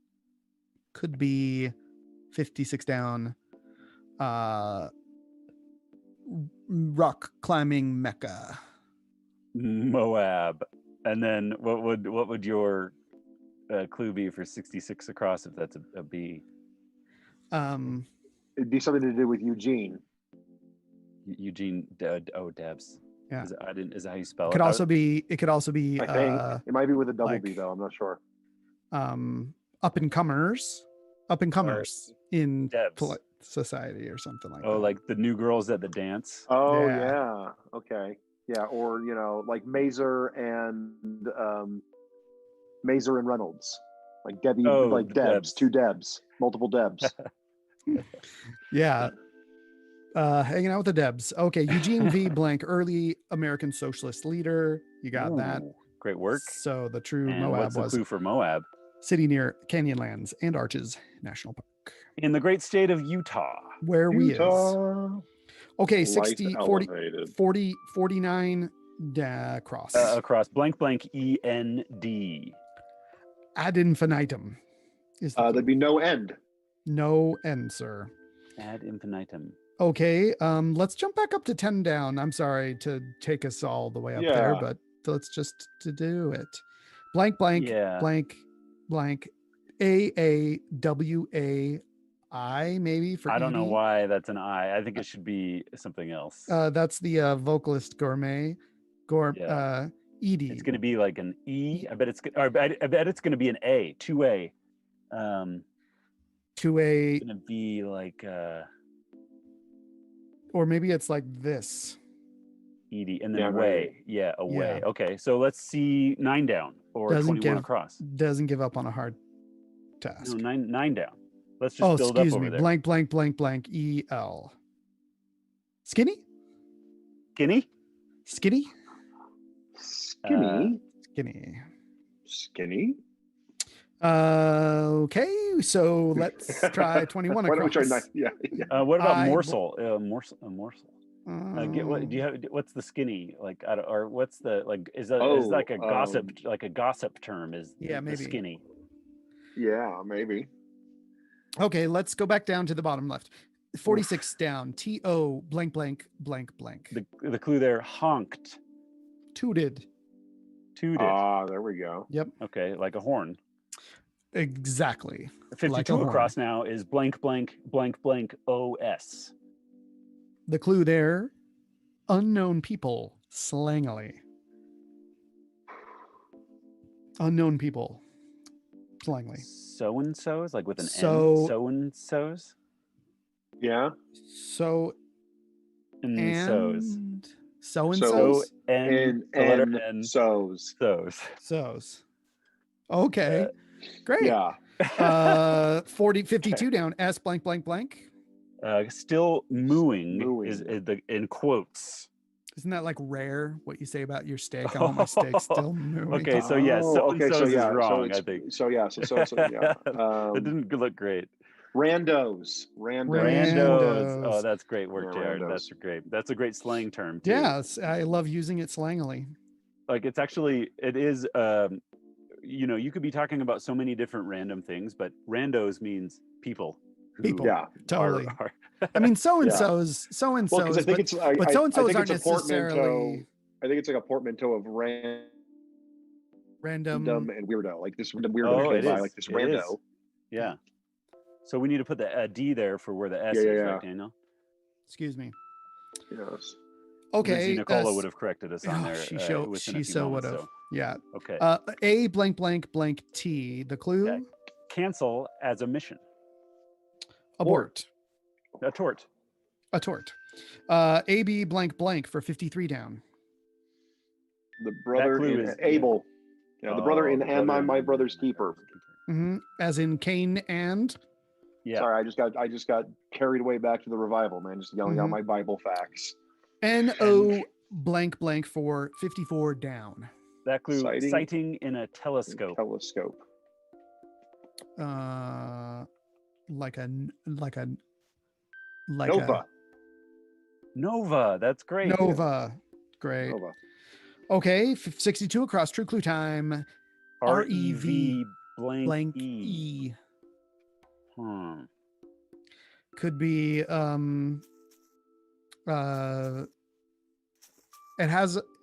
Could be 56 down rock climbing Mecca. Moab. And then what would your clue be for 66 across if that's a B? It'd be something to do with Eugene. Eugene. Debs. Yeah. Is that how you spell it? It could also be. I think it might be with a double B though. I'm not sure. Up and comers in Debs. society or something like that. Oh, like the new girls at the dance. Oh yeah. Okay. Yeah, or like Mazer and Reynolds, like Debbie, like Debs, two Debs, multiple Debs. Yeah. Hanging out with the Debs. Okay, Eugene V. blank, early American socialist leader. You got that. Great work. So the true and Moab what's the clue for Moab? City near Canyonlands and Arches National Park. In the great state of Utah. Where we is. Okay, 60, 40, 49 cross. Across blank blank END. Ad infinitum. There'd be no end. No end, sir. Ad infinitum. Okay, let's jump back up to 10 down. I'm sorry to take us all the way up there, but let's just to do it. Blank blank blank AAWAI maybe for I don't ED. know why that's an I. I think it should be something else. That's the vocalist gourmet. ED. It's going to be like an E. I bet it's going to be an A. 2A. 2A. It's going to be like or maybe it's like this. ED and then way. Yeah, away. Yeah. Okay, so let's see 9 down or 21 across. Doesn't give up on a hard task. No, 9 down. Let's just build up over there. Blank blank blank blank EL. Skinny? Skinny? Skinny? Skinny. Skinny? Okay, so let's try 21 Why don't we try across. Yeah. What about morsel? Morsel. Morsel. Get what? Um, Do you have? What's the skinny like? Or what's the like? Is like a gossip term? Is Yeah, the maybe. skinny? Yeah, maybe. Okay, let's go back down to the bottom left. 46 down. T-O blank blank blank blank. The clue there, honked. Tooted. Ah, there we go. Yep. Okay, like a horn. Exactly. 52 like a across horn. now is blank blank blank blank OS. The clue there, unknown people, slangily. Unknown people, slangily. So-and-so's, like with an N? So-and-so's? Yeah. So and so's. So-and-so's? And so's. So's. Okay. Great. Yeah. 52 down. S blank blank blank. Still mooing. Is in quotes. Isn't that like rare? What you say about your steak? I want my steak still mooing. Okay, so yes, so-and-so's is wrong. I think. So yeah. It didn't look great. Randos. Oh, that's great work, Jared. That's a great slang term too. Yeah, I love using it slangily. Like it is you could be talking about so many different random things, but randos means people. Yeah, totally. I mean, so-and-so's, Well, I think but so-and-so's aren't necessarily. I think it's like a portmanteau of random and weirdo. Like this weirdo came by, like this rando. Yeah. So we need to put the D there for where the S is, right, Daniel? Excuse me. Yes. Okay. Nicola would have corrected us on there. She so would have. Yeah. Okay. A blank blank blank T. The clue. Yeah. Cancel as a mission. Abort. A tort. A tort. AB blank blank for 53 down. The brother in Abel. Yeah, the brother in and my brother's keeper. Mm-hmm. As in Cain and. Yeah. Sorry, I just got carried away back to the revival, man. Just yelling out my Bible facts. NO blank blank for 54 down. That clue, sighting in a telescope. Like a Nova. That's great. Nova. Great. Nova. Okay, 62 across. True clue time. REV blank E. Could be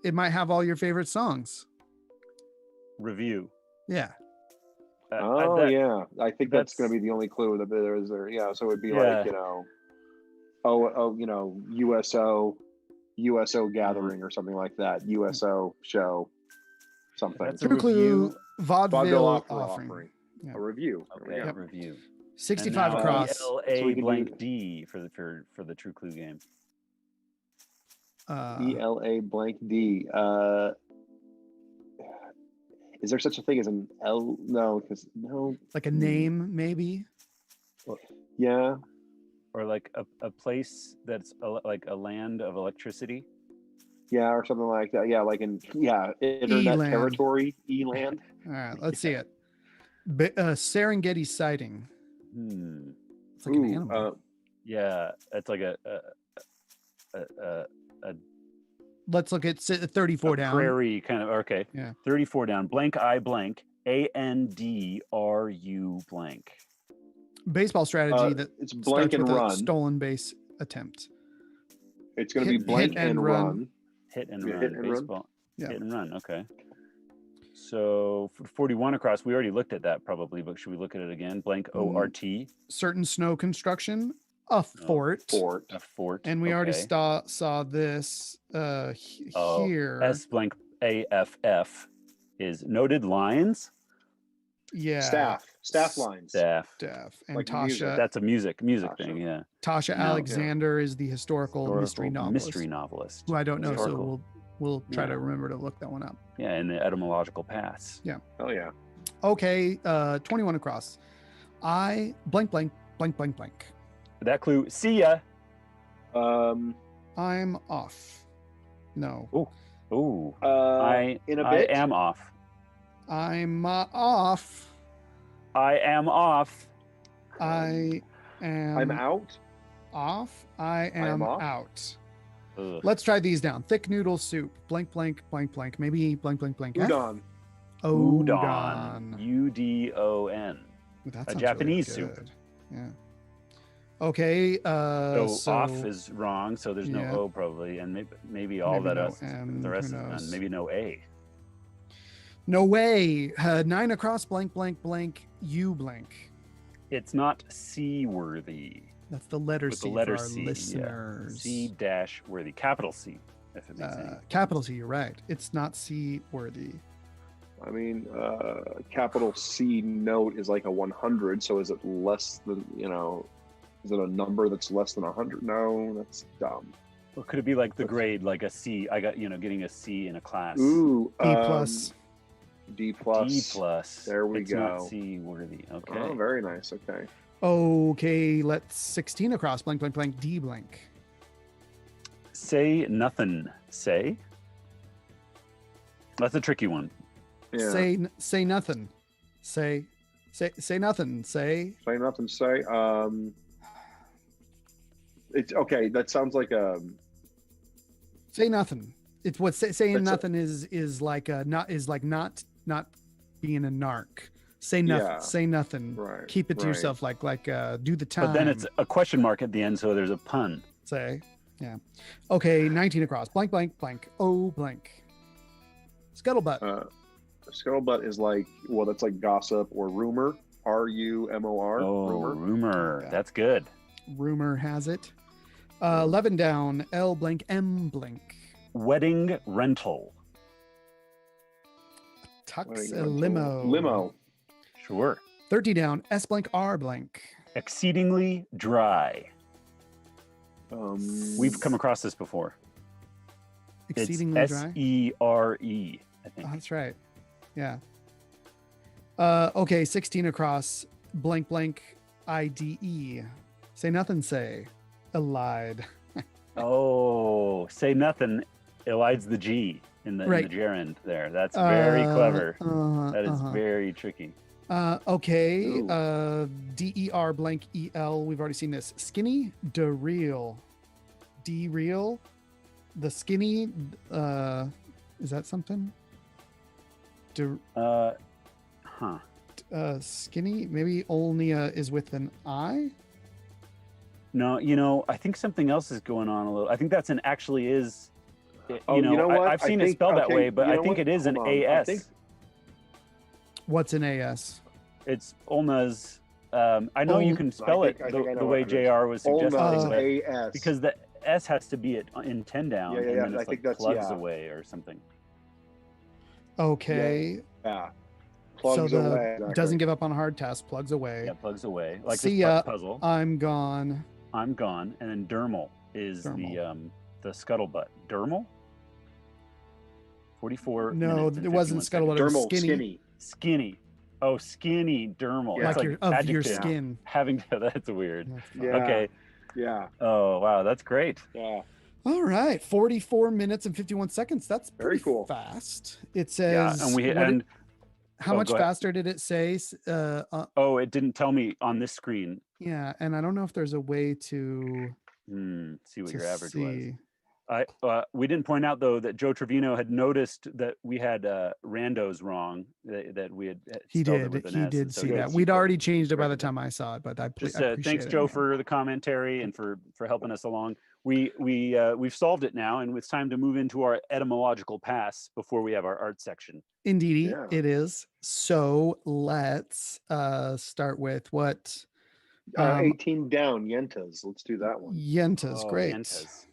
it might have all your favorite songs. Review. Yeah. Yeah. I think that's going to be the only clue that there is there. Yeah. So it would be like, USO gathering or something like that. USO show something. That's True clue vaudeville offering. Yeah. A review. Okay, a review. 65 across. ELA blank D for the True Clue game. ELA blank D. Is there such a thing as an L? No, because no. Like a name, maybe. Yeah. Or like a place that's like a land of electricity. Yeah, or something like that. Yeah, like internet E-land. territory, E-land. All right, let's see it. Serengeti sighting. It's like an animal. Yeah, it's like a let's look at 34 down. Prairie kind of. Okay. Yeah. 34 down. Blank I blank ANDRU blank. Baseball strategy that it's blank and run. Stolen base attempt. It's going to be blank and run. Hit and run. Baseball. Yeah. Hit and run. Okay. So 41 across. We already looked at that probably, but should we look at it again? Blank ORT. Certain snow construction. A fort. A fort. And we already saw this here. S blank AFF is noted lines. Yeah. Staff lines. Staff. And like Tasha. Music. That's a music thing. Yeah. Tasha Alexander is the historical mystery novelist. Who I don't know, so we'll try to remember to look that one up. Yeah, in the etymological paths. Yeah. Oh yeah. Okay, 21 across. I blank blank blank blank blank. That clue. See ya. I'm off. No. Ooh. In a bit. I am off. I'm off. I am off. I am I'm out. off. I am off. out. Ugh. Let's try these down. Thick noodle soup. Blank, blank, blank, blank. Maybe blank, blank, blank. Udon. Udon. U-D-O-N. That A sounds Japanese really soup. good. Yeah. Okay. So So off is wrong, so there's no yeah. O probably, and maybe all Maybe that no else, M, the rest who is knows? maybe no A. No way. 9 across. Blank, blank, blank. U blank. It's not C-worthy. That's the letter With C the letter for our C, listeners. C-worthy, capital C, if it makes any. Capital C. You're right. It's not C worthy. I mean, capital C note is like a 100. So is it less than, is it a number that's less than 100? No, that's dumb. Or could it be like the grade, like a C? I got, getting a C in a class. Ooh, D plus. D plus. D plus. There we it's go. Not C worthy. Okay. Oh, very nice. Okay. Okay, let's 16 across. Blank, blank, blank. D blank. Say nothing. Say. That's a tricky one. Yeah. Say nothing. Say nothing. Say nothing. Say. It's okay. That sounds like say nothing. It's what saying That's nothing is like not being a narc. Say nothing. Yeah. Say nothing. Right. Keep it to right. yourself. Like do the time. But then it's a question mark at the end, so there's a pun. Say. Yeah. Okay. 19 across. Blank, blank, blank. Oh, blank. Scuttlebutt. Scuttlebutt is like, well, that's like gossip or rumor. R-U-M-O-R. Oh, rumor. Yeah. That's good. Rumor has it. 11 down. L blank M blank. Wedding rental. Tux a limo. Limo. Sure. 30 down. S blank R blank. Exceedingly dry. We've come across this before. Exceedingly it's dry. S-E-R-E, I think. Oh, that's right. Yeah. Okay, 16 across. Blank blank I-D-E. Say nothing. Say. Elide. Oh, say nothing. Elides the G in the gerund there. That's very clever. That is very tricky. Okay. Ooh. D-E-R blank E-L. We've already seen this. Skinny. De-real. D-real. The skinny. Is that something? Skinny. Maybe only is with an I. No, I think something else is going on a little. I think that's an actually is. You know what? I've seen it spelled that way, but I think it is an A-S. What's an A-S? It's Olna's. I know you can spell it the way JR was suggesting, but because the S has to be in 10 down, and then it's like plugs away or something. Okay. Yeah. Plugs away. Doesn't give up on a hard task. Plugs away. Yeah, plugs away. Like See this puzzle. I'm gone. I'm gone. And then dermal is the scuttlebutt. Dermal? 44 No, it wasn't scuttlebutt. It was skinny. Skinny. Oh, skinny dermal. Yeah. It's like of your skin. That's weird. Yeah. Okay. Yeah. Oh, wow. That's great. Yeah. All right. 44 minutes and 51 seconds. That's very cool. Fast. It says. Yeah, how much faster did it say? It didn't tell me on this screen. Yeah, and I don't know if there's a way to see what your average was. We didn't point out though that Joe Trevino had noticed that we had randos wrong. That we had. He did see that. We'd already changed it by the time I saw it, but I thanks, Joe, for the commentary and for helping us along. We've solved it now, and it's time to move into our etymological pass before we have our art section. Indeed, it is. So let's start with what 18 down, Yentas. Let's do that one. Yentas, great. Yentas.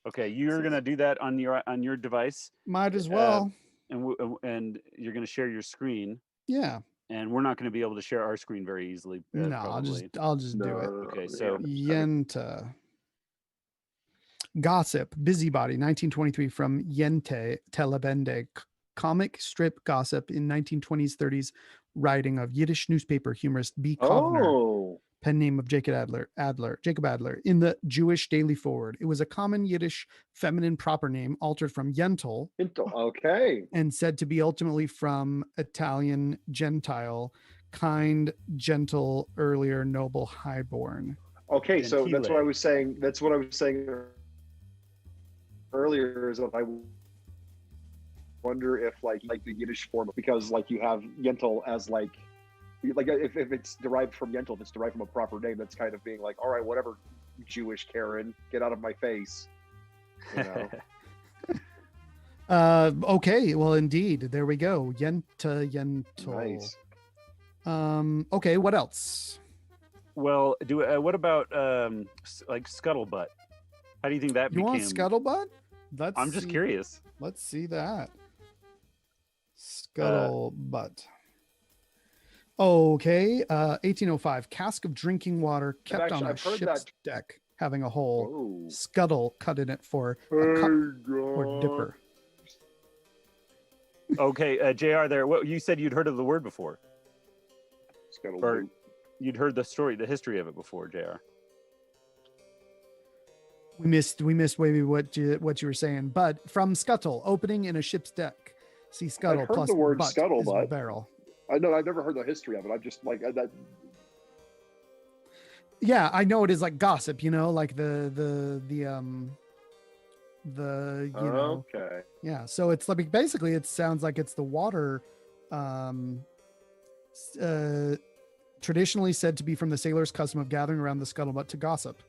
Okay, you're gonna do that on your device. Might as well. And you're gonna share your screen. Yeah. And we're not going to be able to share our screen very easily. No, probably. I'll just do it. Okay, so Yenta. Gossip, Busybody, 1923 from Yente Telebende. Comic strip gossip in 1920s, 30s, writing of Yiddish newspaper humorist B. Kovner, pen name of Jacob Adler, in the Jewish Daily Forward. It was a common Yiddish feminine proper name altered from Yentl. Okay. And said to be ultimately from Italian Gentile, kind, gentle, earlier, noble, highborn. Okay, so that's what I was saying. That's what I was saying earlier. Is that I wonder if like the Yiddish form, because like you have Yentl as like if it's derived from Yentl, if it's derived from a proper name, that's kind of being like, all right, whatever, Jewish Karen, get out of my face. You know? Okay, well, indeed, there we go. Yentl. Nice. Okay, what else? Well, what about like scuttlebutt? How do you think that became? You want scuttlebutt? I'm just curious. Let's see that. Scuttlebutt. Okay, 1805. Cask of drinking water kept on a ship's deck, having a hole. Oh. Scuttle cut in it for a cup or dipper. Okay, JR, there. What you said you'd heard of the word before? Scuttle. Or you'd heard the history of it before, JR. We missed maybe what you were saying, but from scuttle, opening in a ship's deck. See scuttle I've heard plus the word butt scuttlebutt. is barrel. I know I've never heard the history of it. I'm just like that. Yeah, I know it is like gossip, you know, like the you know. Okay. Yeah, so it's like basically it sounds like it's the water traditionally said to be from the sailor's custom of gathering around the scuttlebutt to gossip.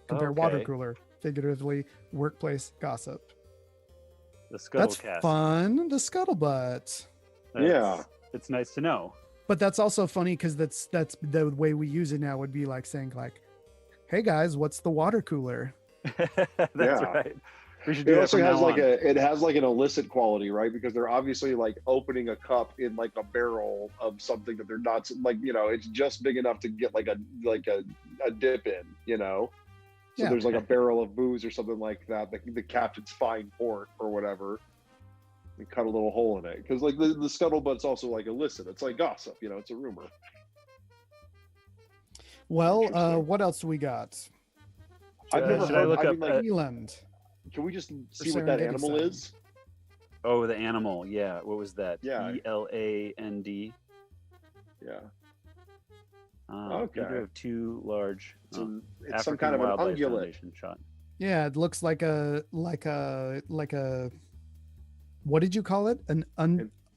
Compare water cooler, figuratively, workplace gossip. The Scuttlecast. That's fun. The scuttlebutt. Yeah, it's nice to know. But that's also funny because that's the way we use it now would be like saying like, "Hey guys, what's the water cooler?" That's right. We should do it that also from has now like on. it has like an illicit quality, right? Because they're obviously like opening a cup in like a barrel of something that they're not like, you know, it's just big enough to get like a dip in, you know. So Yeah. there's like a barrel of booze or something like that, the captain's fine port or whatever, and cut a little hole in it. Because like the scuttlebutt's also like illicit. It's like gossip, you know, it's a rumor. Well, what else do we got? I've never should I heard. look I up, mean, like, Eland. can we just see what that Serengeti animal sound. is? Oh, the animal. Yeah. What was that? Yeah. ELAND. Yeah. Okay. Either of two large. It's some African kind of an Wildlife ungulate. Foundation shot. Yeah, it looks like a what did you call it? An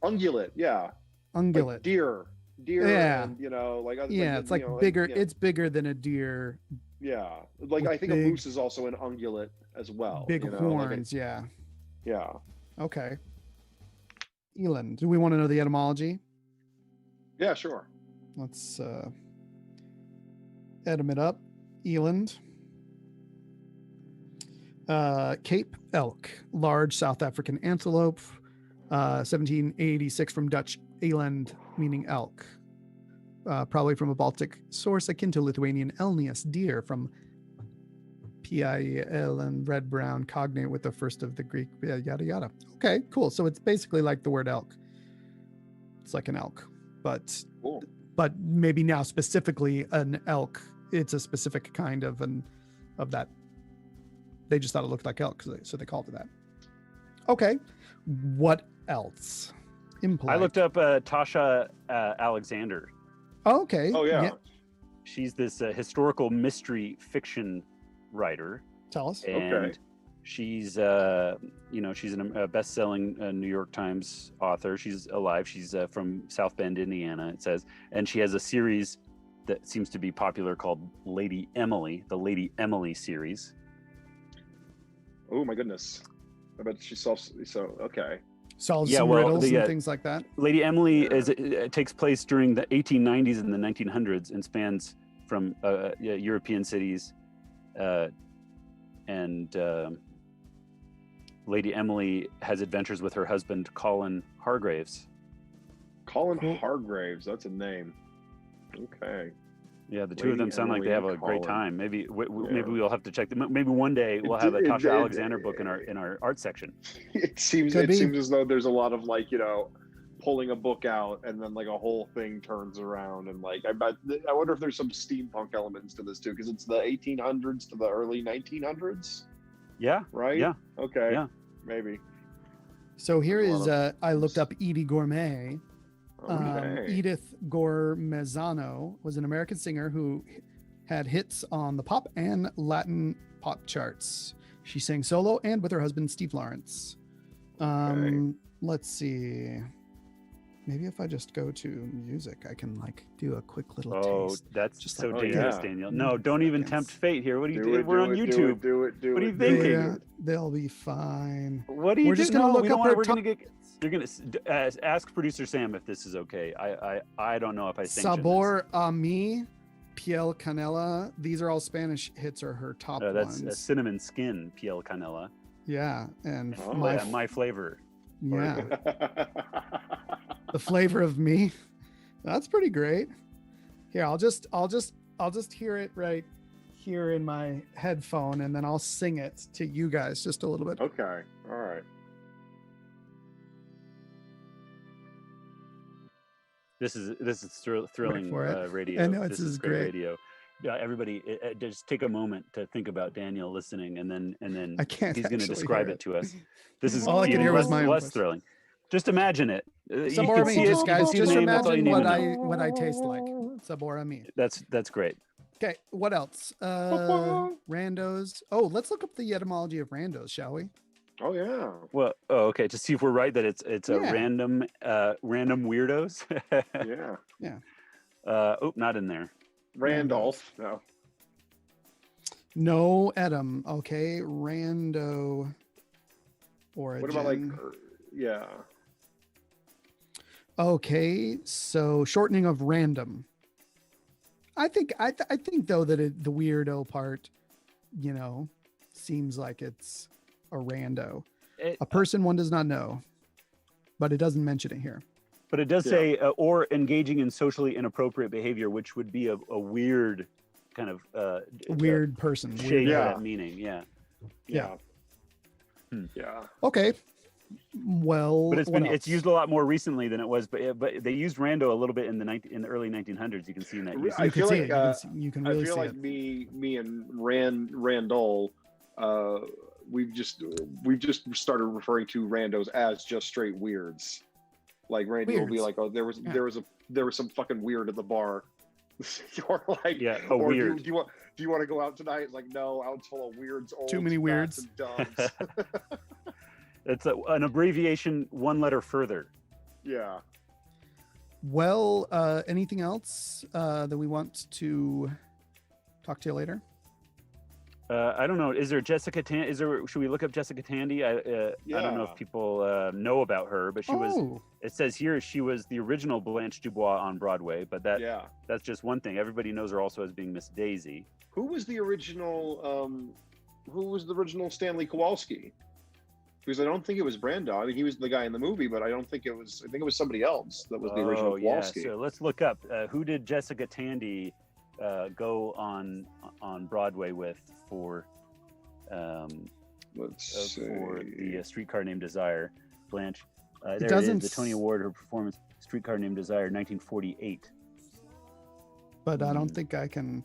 Ungulate, yeah. ungulate. Like deer. Yeah. And, you know, like Yeah, like, it's like you know, bigger. Like, yeah. It's bigger than a deer. Yeah, like With I think a big- moose is also an ungulate as well. Big you know, horns. Like Yeah. yeah. Okay. Eland. Do we want to know the etymology? Yeah, sure. Let's etim it up. Eland. Cape elk, large South African antelope. 1786 from Dutch eland, meaning elk. Probably from a Baltic source akin to Lithuanian elnius, deer, from PIL and red brown, cognate with the first of the Greek, yada yada. Okay, cool. So it's basically like the word elk. It's like an elk, but Cool. but maybe now specifically an elk. It's a specific kind of that. They just thought it looked like elk, so they called it that. Okay, what else? Impolite. I looked up Tasha Alexander. Oh, okay. Oh yeah. She's this historical mystery fiction writer, Tell us. and Okay. she's she's a best-selling New York Times author. She's alive. She's from South Bend, Indiana. It says, and she has a series that seems to be popular called Lady Emily, the Lady Emily series. Oh my goodness. I bet she solves. So okay. Solves Yeah, some well, riddles the, and things like that. Lady Emily Yeah. it takes place during the 1890s and the 1900s and spans from European cities, and Lady Emily has adventures with her husband Colin Hargraves. Colin Cool. Hargraves. That's a name. Okay. Yeah, the two of Lady them sound like they have Emily a great Colin. time. Maybe Yeah. maybe we'll have to check them. Maybe one day we'll have a Tasha Alexander book in our art section. It seems Could be. seems as though there's a lot of like, you know, pulling a book out and then like a whole thing turns around, and like I wonder if there's some steampunk elements to this too, because it's the 1800s to the early 1900s, Yeah, right? Yeah. Okay. Yeah. Maybe. So here There's a is lot I looked up Edie Gourmet. Edith Gormezano was an American singer who had hits on the pop and Latin pop charts. She sang solo and with her husband, Steve Lawrence. Let's see. Maybe if I just go to music, I can like do a quick little taste. That's just so dangerous, Daniel. No, don't even tempt fate here. What are you doing? We're on YouTube. What are you thinking? They'll be fine. What are you doing? We're just gonna look up. You're gonna ask producer Sam if this is okay. I don't know if I sanction Sabor a mi, Piel Canela. These are all Spanish hits or her top that's ones. Cinnamon Skin, Piel Canela. Yeah, and my flavor. Yeah. The flavor of me. That's pretty great. Here, I'll just hear it right here in my headphone, and then I'll sing it to you guys just a little bit. Okay. All right. This is thrilling radio. I know, this is great radio. Everybody, just take a moment to think about Daniel listening, and then he's going to describe it to us. This is all I can hear was my was thrilling. Just imagine it. Sabor a mi, guys. Just imagine what I taste like. Sabor a mi. That's great. Okay, what else? Randos. Oh, let's look up the etymology of randos, shall we? Oh yeah. Well, okay. To see if we're right that it's a random weirdos. Yeah. Not in there. Randolph. No Edom. Okay, rando origin. What about yeah. Okay, so shortening of random. I think though that the weirdo part, seems like it's a rando. A person one does not know, but it doesn't mention it here. But it does say, or engaging in socially inappropriate behavior, which would be a weird kind of weird person. Shade of that meaning. Yeah. Yeah. Yeah. Okay. Well, but it's used a lot more recently than it was. But they used rando a little bit in the early 1900s. You can see in that. I feel like you can really I feel see like it. me and Randall, we've just started referring to randos as just straight weirds. Like Randy will be like, "Oh, there was some fucking weird at the bar," or like, weird. Do you want to go out tonight? It's like, no, out's full of weirds. Too many weirds. And dumbs. It's an abbreviation, one letter further. Yeah. Well, anything else that we want to talk to you later? I don't know. Is there Jessica Tandy? Should we look up Jessica Tandy? I don't know if people know about her, but she was. It says here she was the original Blanche Dubois on Broadway, but that's just one thing. Everybody knows her also as being Miss Daisy. Who was the original? Stanley Kowalski? Because I don't think it was Brando. I mean, he was the guy in the movie, but I think it was somebody else that was the original Kowalski. So let's look up who did Jessica Tandy go on Broadway with for the Streetcar Named Desire. Blanche. There it is, the Tony Award, her performance, Streetcar Named Desire, 1948. But I don't think I can.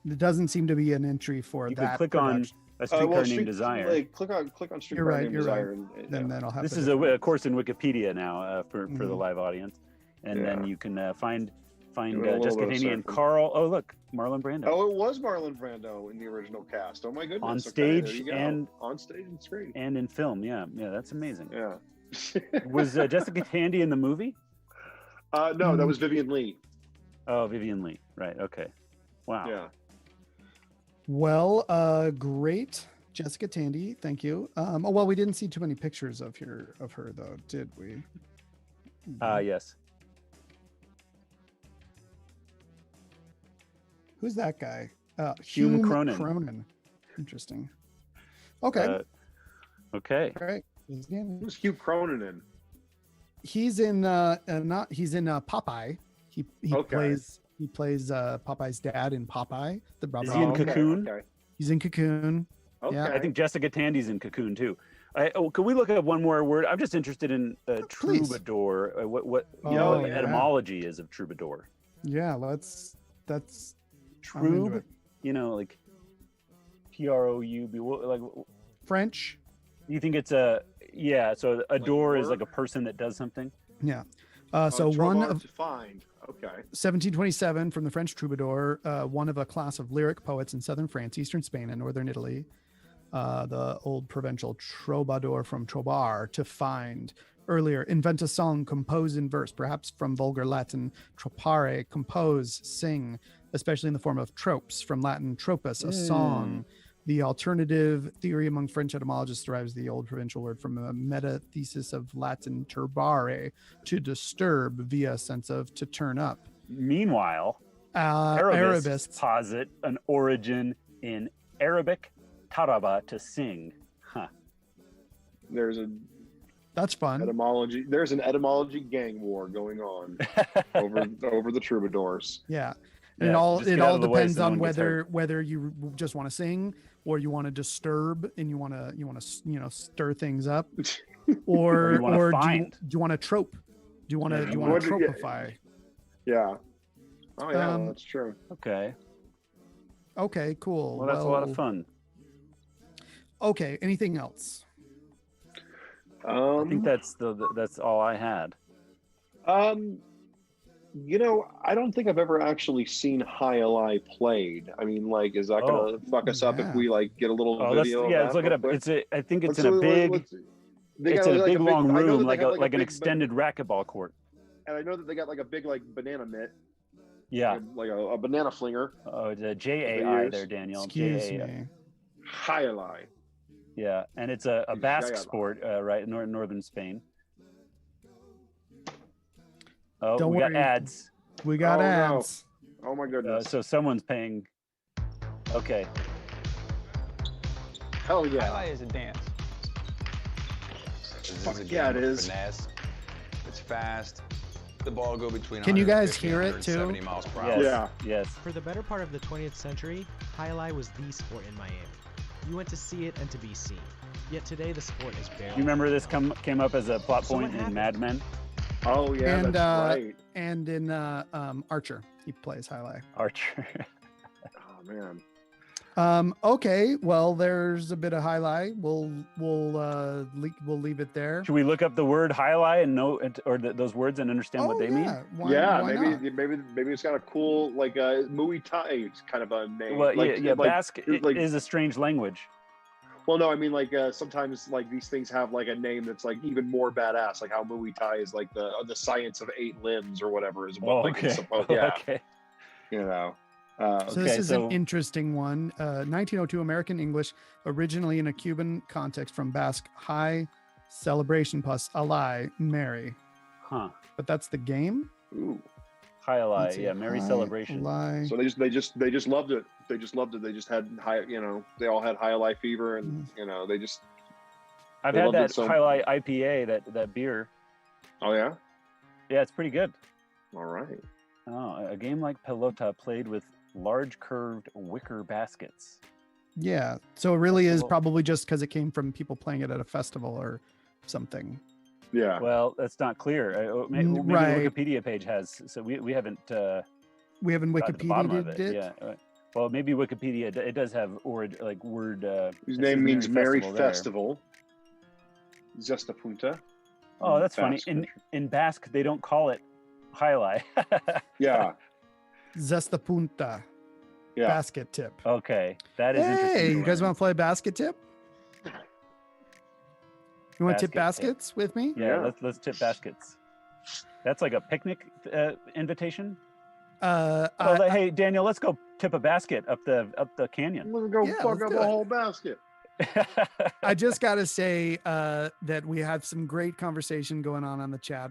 It doesn't seem to be an entry for you that. Could click on a Streetcar Named Desire. Click on Streetcar Named Desire. Right. Then that'll happen. This is a course in Wikipedia now for the live audience, and then you can find Jessica Tandy and Carl. Oh, look, Marlon Brando. Oh, it was Marlon Brando in the original cast. Oh my goodness! On stage and screen and in film. Yeah, that's amazing. Yeah. Was Jessica Tandy in the movie? No, that was Vivian Leigh. Oh, Vivian Leigh. Right. Okay. Wow. Yeah. Well, great, Jessica Tandy. Thank you. Well, we didn't see too many pictures of her though, did we? Yes. Who's that guy? Hume Cronin. Cronin. Interesting. Okay. Okay. All right. Who's Hugh Cronin in? He's in Popeye. He plays Popeye's dad in Popeye. Is he in Cocoon? Okay. He's in Cocoon. Okay. Yeah. I think Jessica Tandy's in Cocoon too. Can we look at one more word? I'm just interested in troubadour. What the etymology is of troubadour? Yeah, that's Troub. Like Troub, like French. You think it's so a door is like a person that does something? Yeah. So one of to find. Okay. 1727 from the French troubadour, one of a class of lyric poets in southern France, eastern Spain, and northern Italy. The old provincial troubadour from trobar, to find. Earlier, invent a song, compose in verse, perhaps from vulgar Latin tropare, compose, sing, especially in the form of tropes, from Latin tropus, a song. The alternative theory among French etymologists derives the old provincial word from a meta-thesis of Latin turbare, to disturb, via sense of to turn up. Meanwhile, Arabists posit an origin in Arabic, taraba, to sing. Huh. That's fun. Etymology. There's an etymology gang war going on over the troubadours. Yeah. And it all depends on whether you just want to sing, or you want to disturb and you want to stir things up, or do you want to trope? Do you want to tropify? Yeah. Oh yeah, that's true. Okay, cool. Well, that's a lot of fun. Okay, anything else? I think that's all I had. I don't think I've ever actually seen High-Lie played. I mean, like, is that gonna fuck us up if we like get a little video? Let's look it up. I think it's in a big long room, like an extended racquetball court. And I know that they got like a big banana mitt. Yeah. Like a banana flinger. Oh, it's a JAI there, Daniel. Excuse me. High-Lie. Yeah, and it's a Basque sport, right in northern Spain. Oh, Don't we worry. got ads. We got ads. No. Oh my goodness. So someone's paying. Okay. Hell yeah. High-Lie is a dance. Fuck yeah, it is. Finesse. It's fast. The ball go between. Can you guys hear it too? Miles per hour. Yeah. Yes. For the better part of the 20th century, High-Lie was the sport in Miami. You went to see it and to be seen. Yet today, the sport is barely. You remember this came up as a plot point in Mad Men? Oh yeah, and, that's right. And in Archer, he plays High-Lie. Archer. Oh man. Okay, well, there's a bit of High-Lie. We'll leave it there. Should we look up the word High-Lie and know those words and understand what they mean? Why maybe it's got a cool Muay Thai kind of a name. Well, Basque is a strange language. Well, no, I mean sometimes these things have a name that's even more badass, like how Muay Thai is the science of 8 limbs or whatever is what it's supposed. Yeah. Okay. So this is an interesting one. 1902 American English, originally in a Cuban context from Basque, high celebration plus alai, merry. Huh. But that's the game? Ooh. High-Lie, yeah, merry celebration. Lie. So they just loved it. They just loved it. They just had they all had High-Lie fever, and they just. I've had that High-Lie IPA, that beer. Oh yeah. Yeah, it's pretty good. All right. Oh, a game like pelota played with large curved wicker baskets. Yeah, so it really is probably just because it came from people playing it at a festival or something. Yeah. Well, that's not clear. Maybe the Wikipedia page has. So we haven't. We haven't Wikipedia'd it. Yeah. Well, maybe Wikipedia. It does have word. His name means Merry Festival. Zesta Punta. Oh, that's funny. In Basque, they don't call it High-Lie. Yeah. Zesta Punta. Yeah. Basket tip. Okay, that is interesting. Hey, you guys want to play basket tip? You want to tip baskets with me? Yeah, let's tip baskets. That's like a picnic invitation. Hey Daniel, let's go tip a basket up the canyon. Let's go fuck up a whole basket. I just got to say that we had some great conversation going on the chat.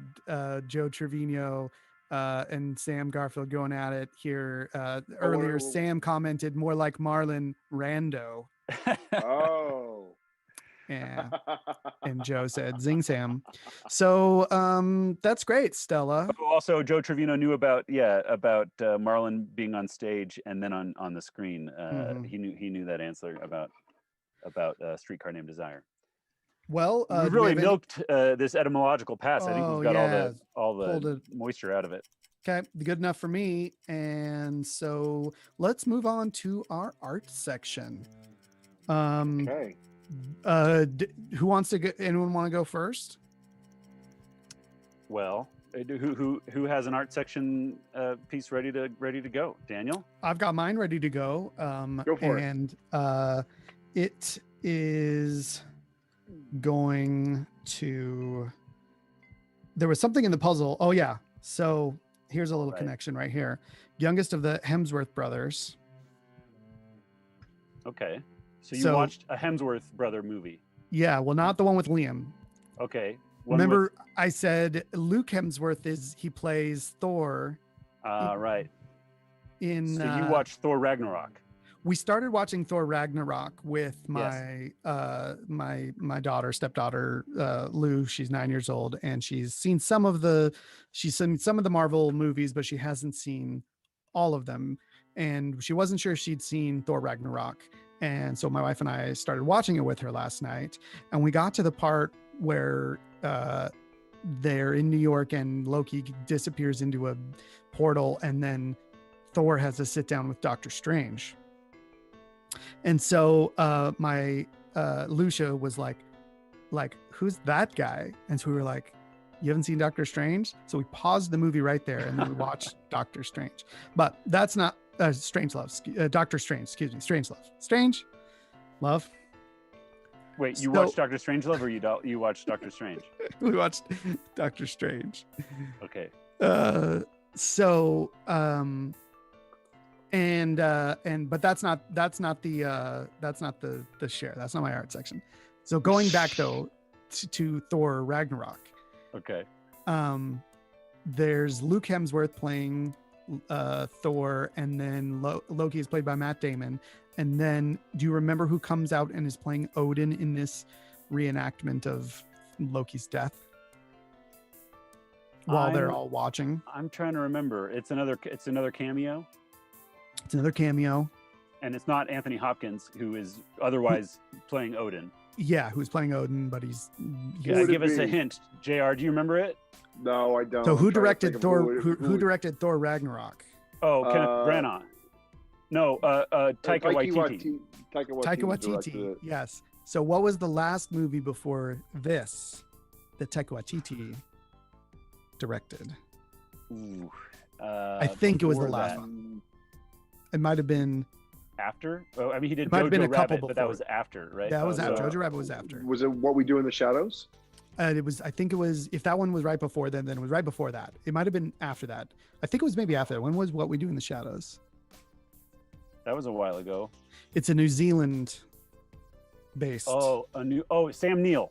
Joe Trevino and Sam Garfield going at it here. Earlier, Sam commented more like Marlon Rando. Oh. Yeah. And Joe said, zing Sam. So that's great, Stella. Also, Joe Trevino knew about Marlon being on stage and then on the screen. He knew that answer about Streetcar Named Desire. Well, we really milked this etymological pass. I think we've got all the moisture out of it. Okay, good enough for me. And so let's move on to our art section. Okay. Who wants to go? Anyone want to go first? Well, Who has an art section piece ready to go? Daniel? I've got mine ready to go. Go for it. And it is going to. There was something in the puzzle. Oh yeah. So here's a little connection right here. Youngest of the Hemsworth brothers. Okay. So you watched a Hemsworth brother movie? Yeah. Well, not the one with Liam. Okay. Remember, I said Luke Hemsworth he plays Thor. Right. So you watched Thor Ragnarok. We started watching Thor Ragnarok with my my stepdaughter Lou. She's 9 years old, and she's seen some of the Marvel movies, but she hasn't seen all of them. And she wasn't sure she'd seen Thor Ragnarok. And so my wife and I started watching it with her last night, and we got to the part where they're in New York and Loki disappears into a portal, and then Thor has to sit down with Doctor Strange. And so my Lucia was like, who's that guy? And so we were like, you haven't seen Doctor Strange? So we paused the movie right there and then we watched Doctor Strange. But that's not Strangelove. Doctor Strange, excuse me, Strangelove. Strange Love. Wait, you watched Doctor Strangelove, or you watched Doctor Strange? We watched Doctor Strange. Okay. But that's not the share. That's not my art section. So going back though to Thor Ragnarok. Okay. There's Luke Hemsworth playing Thor, and then Loki is played by Matt Damon. And then, do you remember who comes out and is playing Odin in this reenactment of Loki's death? While they're all watching. I'm trying to remember. It's another cameo. It's another cameo. And it's not Anthony Hopkins, who is otherwise playing Odin. Yeah, who's playing Odin, but he's... Give us a hint. JR, do you remember it? No, I don't. So who directed Thor? Who directed Thor Ragnarok? Oh, Kenneth Branagh. No, Taika Waititi. Taika Waititi. Yes. So what was the last movie before this that Taika Waititi directed? Ooh, I think it was the last one. It might have been after. Oh, I mean, he did Jojo Rabbit, but that was after, right? That was after. Jojo Rabbit was after. Was it What We Do in the Shadows? It was. I think it was. If that one was right before then it was right before that. It might have been after that. I think it was maybe after that. When was What We Do in the Shadows? That was a while ago. It's a New Zealand based. Sam Neill.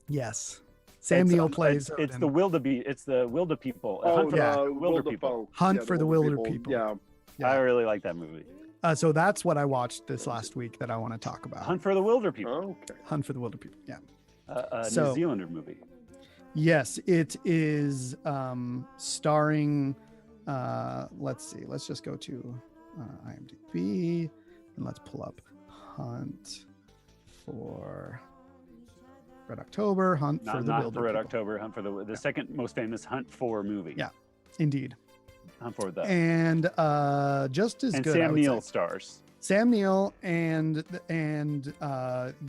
Yes. Sam Neill plays. It's the wildebeest. It's the wilder people. Hunt for the wilder people. Hunt for the wilder people. Yeah. I really like that movie. So that's what I watched this last week that I want to talk about. Hunt for the wilder people. Oh, okay. Hunt for the wilder people. Yeah. New Zealander movie. Yes, it is starring. Let's see. Let's just go to IMDb and let's pull up Hunt for Red October. Hunt for the wilder Red people. October. Hunt for the second most famous Hunt for movie. Yeah, indeed. Hunt for that. And just as good. Sam Neill stars. Sam Neill and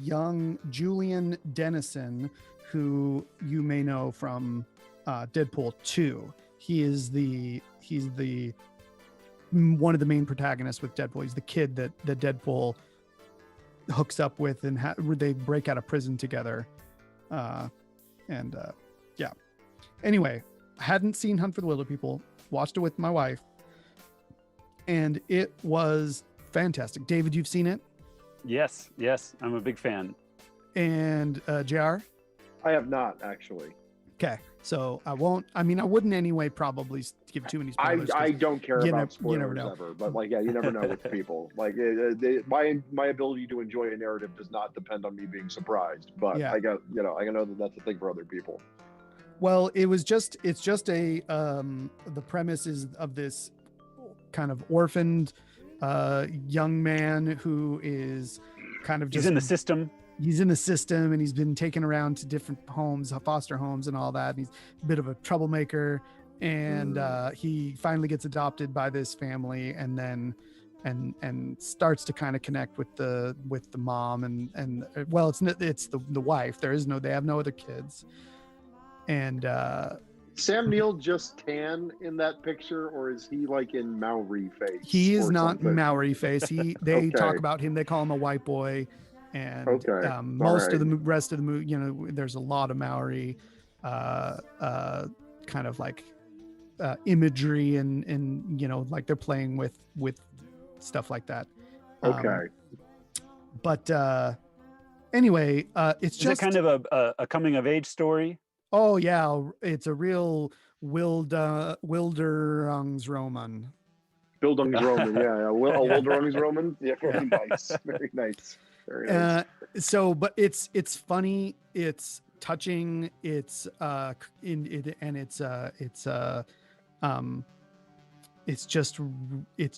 young Julian Dennison, who you may know from Deadpool 2. He's the one of the main protagonists with Deadpool. He's the kid that Deadpool hooks up with, and they break out of prison together. Yeah. Anyway, I hadn't seen Hunt for the Wilder People. Watched it with my wife, and it was fantastic. David, you've seen it? Yes, I'm a big fan. And JR? I have not, actually. Okay, so I wouldn't anyway probably give too many spoilers. I don't care about spoilers know. ever, but you never know with people. My ability to enjoy a narrative does not depend on me being surprised, but I know that that's a thing for other people. Well, it's just a the premise is of this kind of orphaned young man who is kind of just he's in the system. He's in the system, and he's been taken around to different homes, foster homes and all that. And he's a bit of a troublemaker, and he finally gets adopted by this family, and then and starts to kind of connect with the mom and well, it's the wife. They have no other kids. And Sam Neill just tan in that picture, or is he like in Maori face? He is or not something? Maori face. They talk about him. They call him a white boy, and most of the rest of the movie, there's a lot of Maori, kind of like imagery and like they're playing with stuff like that. But anyway, it's just kind of a coming of age story. Oh yeah, it's a real Wilderungsroman. Bildungsroman, yeah. Wilderungsroman, yeah, very nice, very nice, very nice. So, but it's funny, it's touching, it's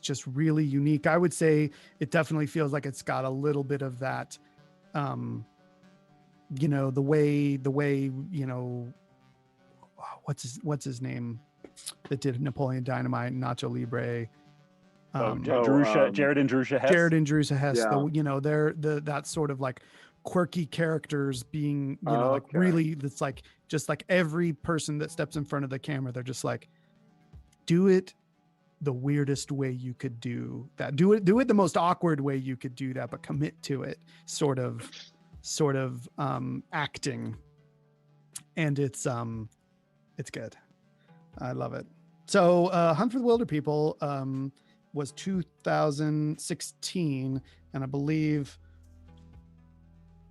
just really unique. I would say it definitely feels like it's got a little bit of that. The way what's his name that did Napoleon Dynamite, Nacho Libre, Jared and Drusha Hess. Yeah. They're that sort of like quirky characters being like really, that's like just like every person that steps in front of the camera, they're just like, do it the weirdest way you could do that, do it the most awkward way you could do that, but commit to it, sort of acting. And it's good. I love it. So Hunt for the Wilder People was 2016, and I believe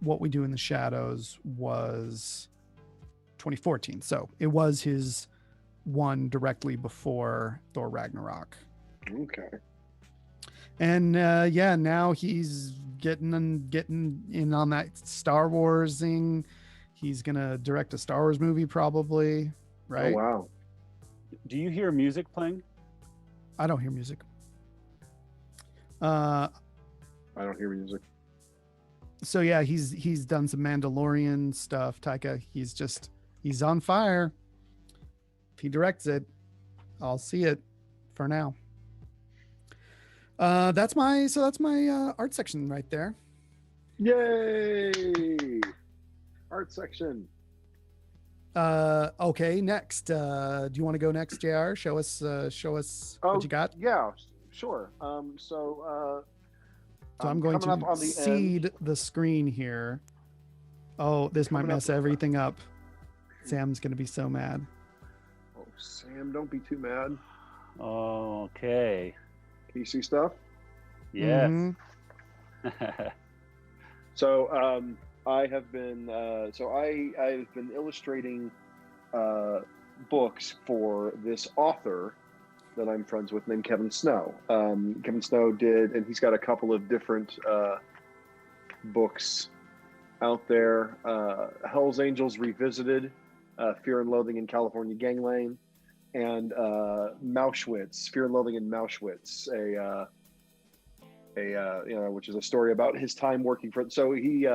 What We Do in the Shadows was 2014. So it was his one directly before Thor Ragnarok. Okay. And now he's getting in on that Star Warsing. He's gonna direct a Star Wars movie probably, right? Oh wow. Do you hear music playing? I don't hear music. I don't hear music. So yeah, he's done some Mandalorian stuff. Taika, he's on fire. If he directs it, I'll see it for now. That's my art section right there. Yay! Art section. Okay, next. Do you want to go next, JR? Show us what you got. Yeah, sure. So I'm going to seed the screen here. Oh, this might mess everything up. Sam's going to be so mad. Oh, Sam, don't be too mad. Oh, okay. Can you see stuff? Yes. Mm-hmm. So I have been I've been illustrating books for this author that I'm friends with named Kevin Snow. Kevin Snow and he's got a couple of different books out there. Hell's Angels Revisited, Fear and Loathing in California Gangland, and Mauschwitz, Fear and Loathing in Mauschwitz, which is a story about his time working for. So he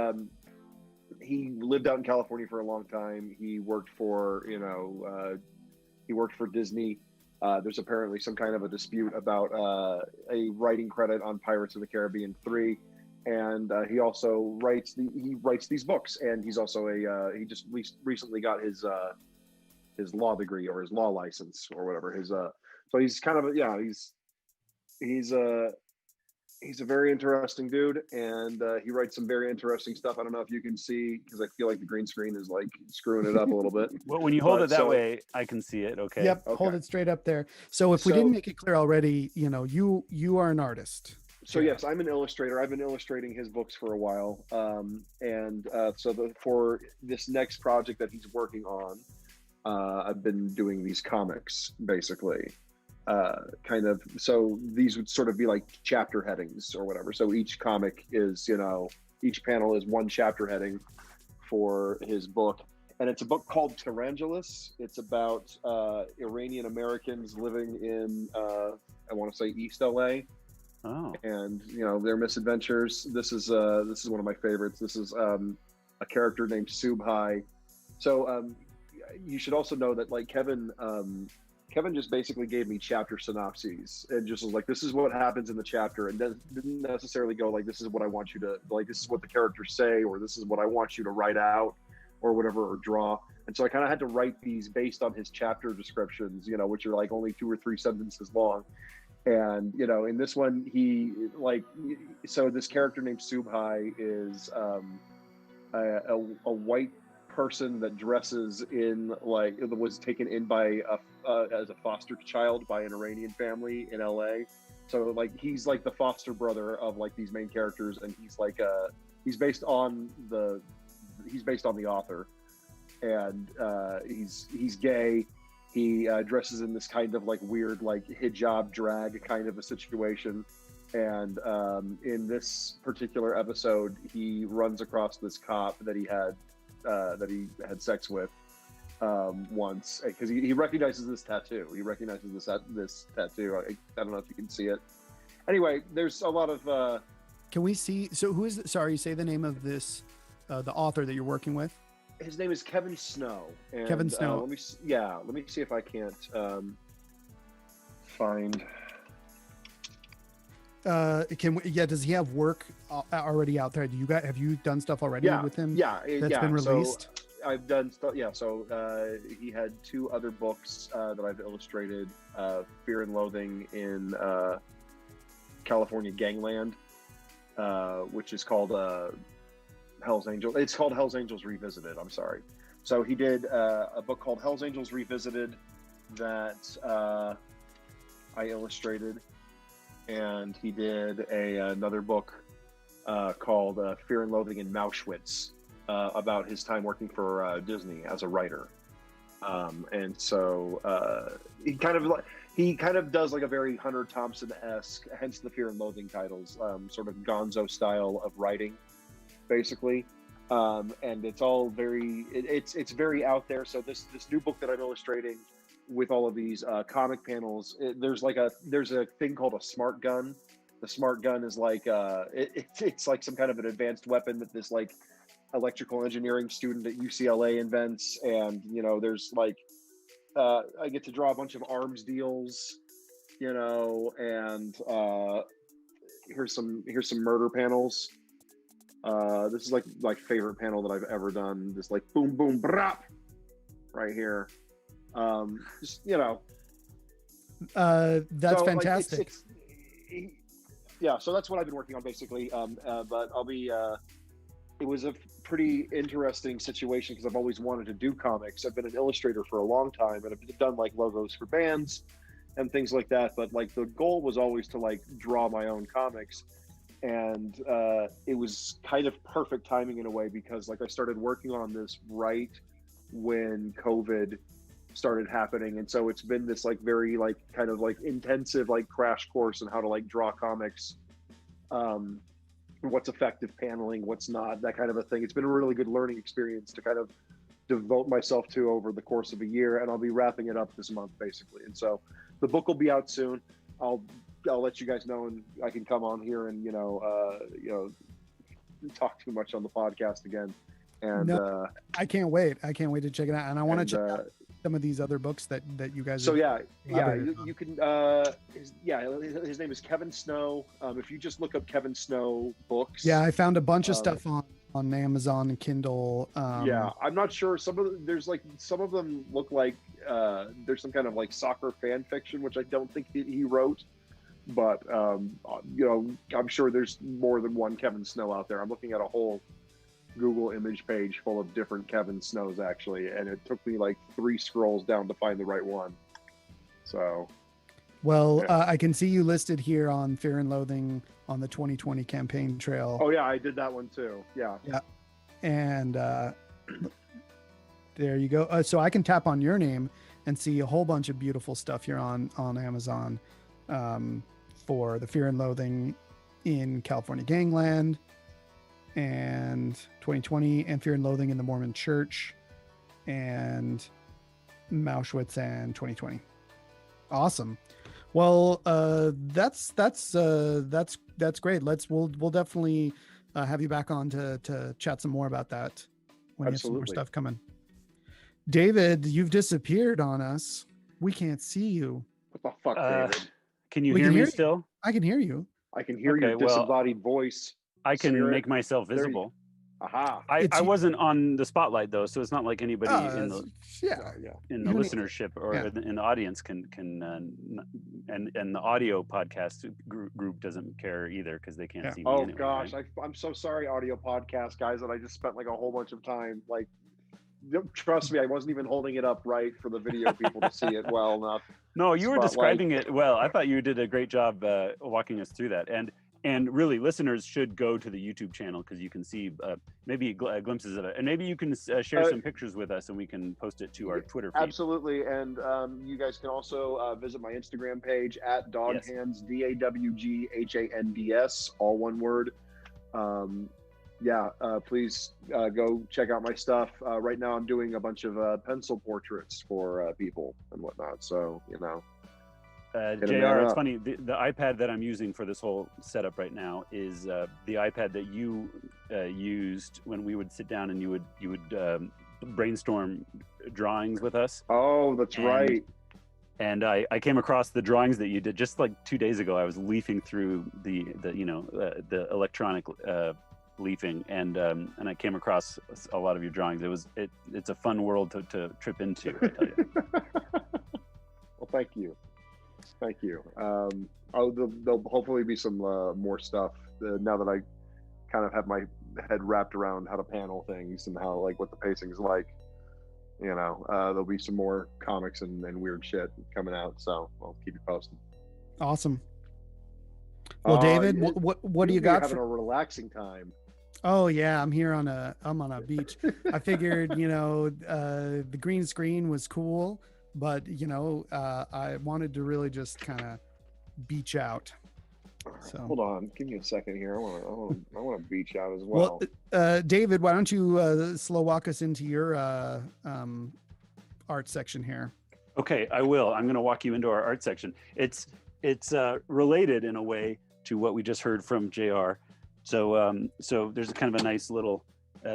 lived out in California for a long time. He worked for Disney. There's apparently some kind of a dispute about a writing credit on Pirates of the Caribbean 3, and he also writes these books. And he's also he just recently got his law degree or his law license or whatever. So he's kind of he's a very interesting dude, and he writes some very interesting stuff. I don't know if you can see, because I feel like the green screen is like screwing it up a little bit. Well, when you hold it that way, I can see it. Okay. Yep. Okay. Hold it straight up there. So if we didn't make it clear already, you are an artist. So yes, I'm an illustrator. I've been illustrating his books for a while. For this next project that he's working on, I've been doing these comics basically. So these would sort of be like chapter headings or whatever. So each comic is, each panel is one chapter heading for his book. And it's a book called Tarantulas. It's about Iranian Americans living in, I want to say East LA. Oh. And, their misadventures. This is one of my favorites. This is a character named Subhai. So you should also know that like Kevin just basically gave me chapter synopses and just was like, this is what happens in the chapter, and didn't necessarily go like, this is what I want you to, like, this is what the characters say, or this is what I want you to write out. or whatever, or draw. And so I kind of had to write these based on his chapter descriptions, you know, which are like only 2 or 3 sentences long. And, you know, in this one, so this character named Subhai is a white person that dresses in, like, was taken in by as a foster child by an Iranian family in LA. So like he's like the foster brother of like these main characters, and he's like he's based on the author, and he's gay. He dresses in this kind of like weird like hijab drag kind of a situation, and in this particular episode, he runs across this cop that he had sex with once, because he recognizes this tattoo. He recognizes this tattoo. I don't know if you can see it. Anyway, there's a lot of. Can we see? So who is? Sorry, say the name of this, the author that you're working with. His name is Kevin Snow. And, Kevin Snow. Let me see if I can't find. Does he have work already out there? Have you done stuff already with him? That's been released. So I've done stuff. Yeah. So he had 2 other books that I've illustrated: Fear and Loathing in California Gangland, which is called Hell's Angels. It's called Hell's Angels Revisited. I'm sorry. So he did a book called Hell's Angels Revisited that I illustrated, and he did another book called Fear and Loathing in Mauschwitz about his time working for Disney as a writer. And so he kind of does like a very Hunter Thompson-esque, hence the Fear and Loathing titles, sort of gonzo style of writing, basically. And it's all very, it's very out there. So this new book that I'm illustrating with all of these comic panels, there's a thing called a smart gun. The smart gun is like, it's like some kind of an advanced weapon that this like electrical engineering student at UCLA invents. And, you know, there's like, I get to draw a bunch of arms deals, you know, and here's some murder panels. This is like my favorite panel that I've ever done. This like boom, boom, brap right here. Just, you know. That's so, fantastic. Like, yeah, so that's what I've been working on basically. But I'll be, it was a pretty interesting situation because I've always wanted to do comics. I've been an illustrator for a long time, and I've done like logos for bands and things like that. But like the goal was always to like draw my own comics. And it was kind of perfect timing in a way, because like I started working on this right when COVID started happening. And so it's been this like very like kind of like intensive like crash course on how to like draw comics, what's effective paneling, what's not, that kind of a thing. It's been a really good learning experience to kind of devote myself to over the course of a year, and I'll be wrapping it up this month basically. And so the book will be out soon. I'll let you guys know, and I can come on here and, you know, talk too much on the podcast again. And I can't wait. I can't wait to check it out. And I want to check out some of these other books that you guys. So you can. His name is Kevin Snow. If you just look up Kevin Snow books. Yeah, I found a bunch of stuff on Amazon and Kindle. Yeah, I'm not sure. Some of them look like there's some kind of like soccer fan fiction, which I don't think he wrote. But, you know, I'm sure there's more than one Kevin Snow out there. I'm looking at a whole Google image page full of different Kevin Snows, actually. And it took me like 3 scrolls down to find the right one. So. Well, yeah. I can see you listed here on Fear and Loathing on the 2020 campaign trail. Oh, yeah, I did that one too. Yeah. Yeah. And there you go. So I can tap on your name and see a whole bunch of beautiful stuff here on Amazon. For the Fear and Loathing in California Gangland and 2020, and Fear and Loathing in the Mormon Church and Mauschwitz and 2020. Awesome. Well, that's great. We'll definitely have you back on to chat some more about that when you have some more stuff coming. David, you've disappeared on us. We can't see you. What the fuck, David? Can you hear me still? I can hear you. I can hear your disembodied voice. I can make myself visible. Aha. I wasn't on the spotlight though, so it's not like anybody in the listenership or in the audience can and the audio podcast group doesn't care either because they can't see me. Oh gosh, right? I'm so sorry, audio podcast guys, that I just spent like a whole bunch of time like. Trust me, I wasn't even holding it up right for the video people to see it well enough. No, you were describing it well. I thought you did a great job walking us through that. And really, listeners should go to the YouTube channel because you can see maybe glimpses of it. And maybe you can share some pictures with us and we can post it to our Twitter feed. Absolutely. And you guys can also visit my Instagram page at doghands, DAWGHANDS, all one word. Please go check out my stuff. Right now I'm doing a bunch of pencil portraits for people and whatnot. So, JR, it's funny, the iPad that I'm using for this whole setup right now is the iPad that you used when we would sit down and you would brainstorm drawings with us. Oh, that's right. And I came across the drawings that you did just like 2 days ago. I was leafing through the electronic leafing and I came across a lot of your drawings. It's a fun world to trip into, I tell you. Well, thank you. There'll hopefully be some more stuff now that I kind of have my head wrapped around how to panel things and how what the pacing is like. There'll be some more comics and weird shit coming out, so I'll keep you posted. Awesome. Well, David, what do you got? Having a relaxing time. Oh yeah, I'm on a beach. I figured, the green screen was cool, but I wanted to really just kind of beach out. So hold on, give me a second here. I want to beach out as well. Well, David, why don't you slow walk us into your art section here? Okay, I will. I'm going to walk you into our art section. It's related in a way to what we just heard from JR. So there's kind of a nice little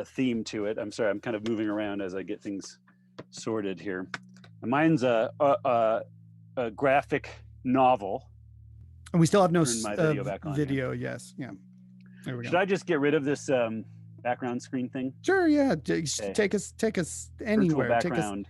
theme to it. I'm sorry, I'm kind of moving around as I get things sorted here. Mine's a graphic novel. And we still have no video back on video. Here. Yes, yeah. There we go. Should I just get rid of this background screen thing? Sure, yeah. Okay. Take us anywhere. Virtual background.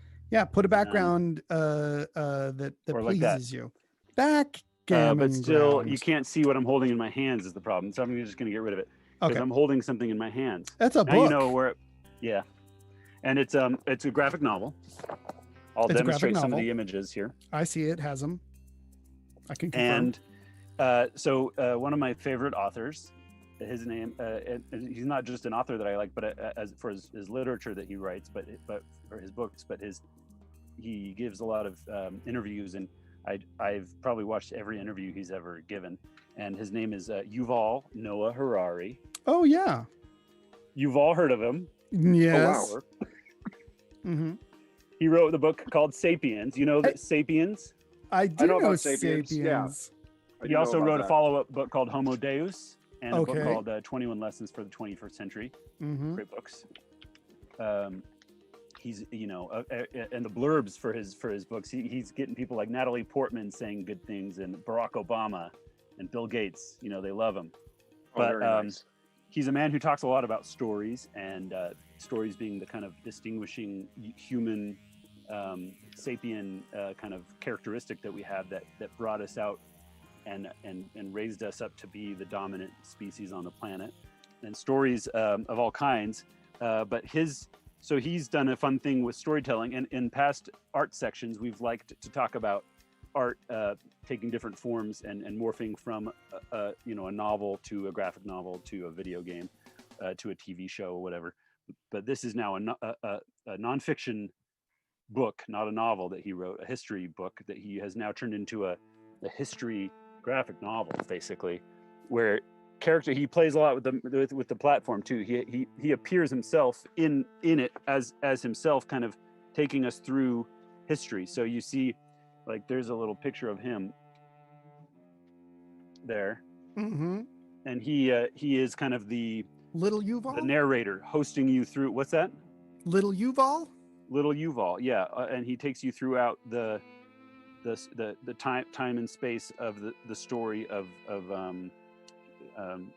Put a background that pleases you. But still, you can't see what I'm holding in my hands is the problem. So I'm just going to get rid of it because I'm holding something in my hands. That's a book. You know where? Yeah, and it's a graphic novel. I'll demonstrate some of the images here. I see it has them. I can confirm. And so one of my favorite authors, his name, he's not just an author that I like, but as for his literature that he writes, but for his books, but he gives a lot of interviews, and I've probably watched every interview he's ever given. And his name is Yuval Noah Harari. Oh yeah, you've all heard of him. Yes. Oh, wow. Mm-hmm. He wrote the book called Sapiens. You know Sapiens? I know about Sapiens. Yeah. He also wrote a follow-up book called Homo Deus and a book called 21 Lessons for the 21st Century. Mm-hmm. Great books. He's, and the blurbs for his books, he's getting people like Natalie Portman saying good things, and Barack Obama and Bill Gates, they love him. But nice. He's a man who talks a lot about stories, and stories being the kind of distinguishing human sapien kind of characteristic that we have that brought us out and raised us up to be the dominant species on the planet, and stories of all kinds. But so he's done a fun thing with storytelling, and in past art sections, we've liked to talk about art taking different forms and morphing from a novel to a graphic novel to a video game to a TV show or whatever. But this is now a nonfiction book, not a novel, that he wrote, a history book that he has now turned into a history graphic novel, basically, where he plays a lot with the platform too. He appears himself in it as himself, kind of taking us through history. So you see, like, there's a little picture of him there, mm-hmm. and he is kind of the little Yuval, the narrator, hosting you through. What's that? Little Yuval, yeah, and he takes you throughout the time and space of the story of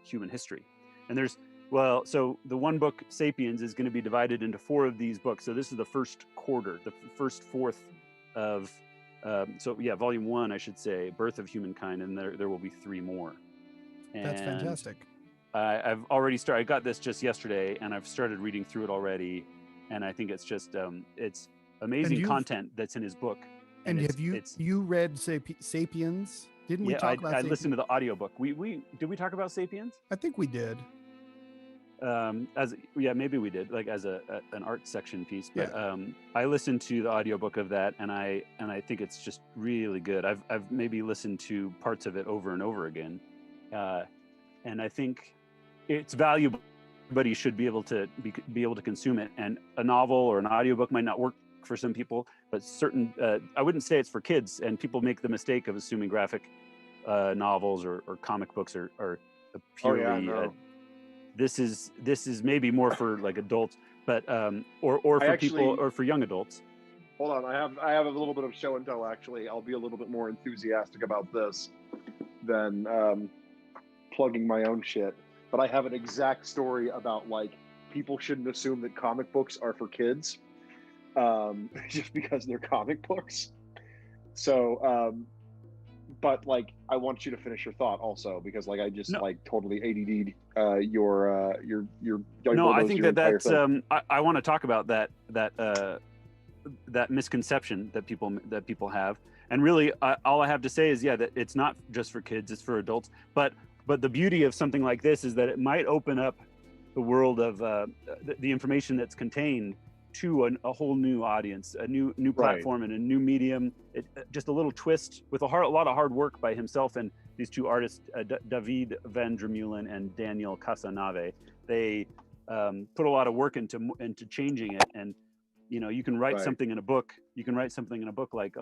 human history. And Well, so the one book, Sapiens, is going to be divided into 4 of these books. So this is the first quarter, the first fourth of, volume 1, I should say, Birth of Humankind, and there will be 3 more. And that's fantastic. I've already started. I got this just yesterday, and I've started reading through it already. And I think it's just it's amazing content that's in his book. And have you read Sapiens? Didn't we talk about? I listened to the audiobook. Did we talk about Sapiens? I think we did. Maybe we did, like as an art section piece. But I listened to the audiobook of that, and I think it's just really good. I've maybe listened to parts of it over and over again, and I think it's valuable. Everybody should be able to consume it. And a novel or an audiobook might not work for some people, but certain I wouldn't say it's for kids. And people make the mistake of assuming graphic novels or comic books are purely. This is maybe more for like adults, but or for people or for young adults. Hold on, I have a little bit of show and tell. Actually, I'll be a little bit more enthusiastic about this than plugging my own shit. But I have an exact story about like people shouldn't assume that comic books are for kids, just because they're comic books. So, but like, I want you to finish your thought also, because like I just like totally ADD'd your. No, I think that's. I want to talk about that misconception that people have, and really, all I have to say is that it's not just for kids; it's for adults. But the beauty of something like this is that it might open up the world of the information that's contained to a whole new audience, a new platform, and a new medium. Just a little twist with a lot of hard work by himself and these 2 artists, David Van Dremeulen and Daniel Casanave. They put a lot of work into changing it. And you can write something in a book. You can write something in a book like,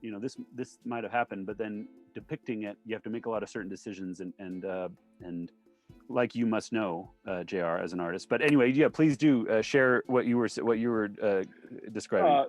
this might have happened, but then depicting it, you have to make a lot of certain decisions and like you must know, JR, as an artist. But anyway, please do share what you were describing.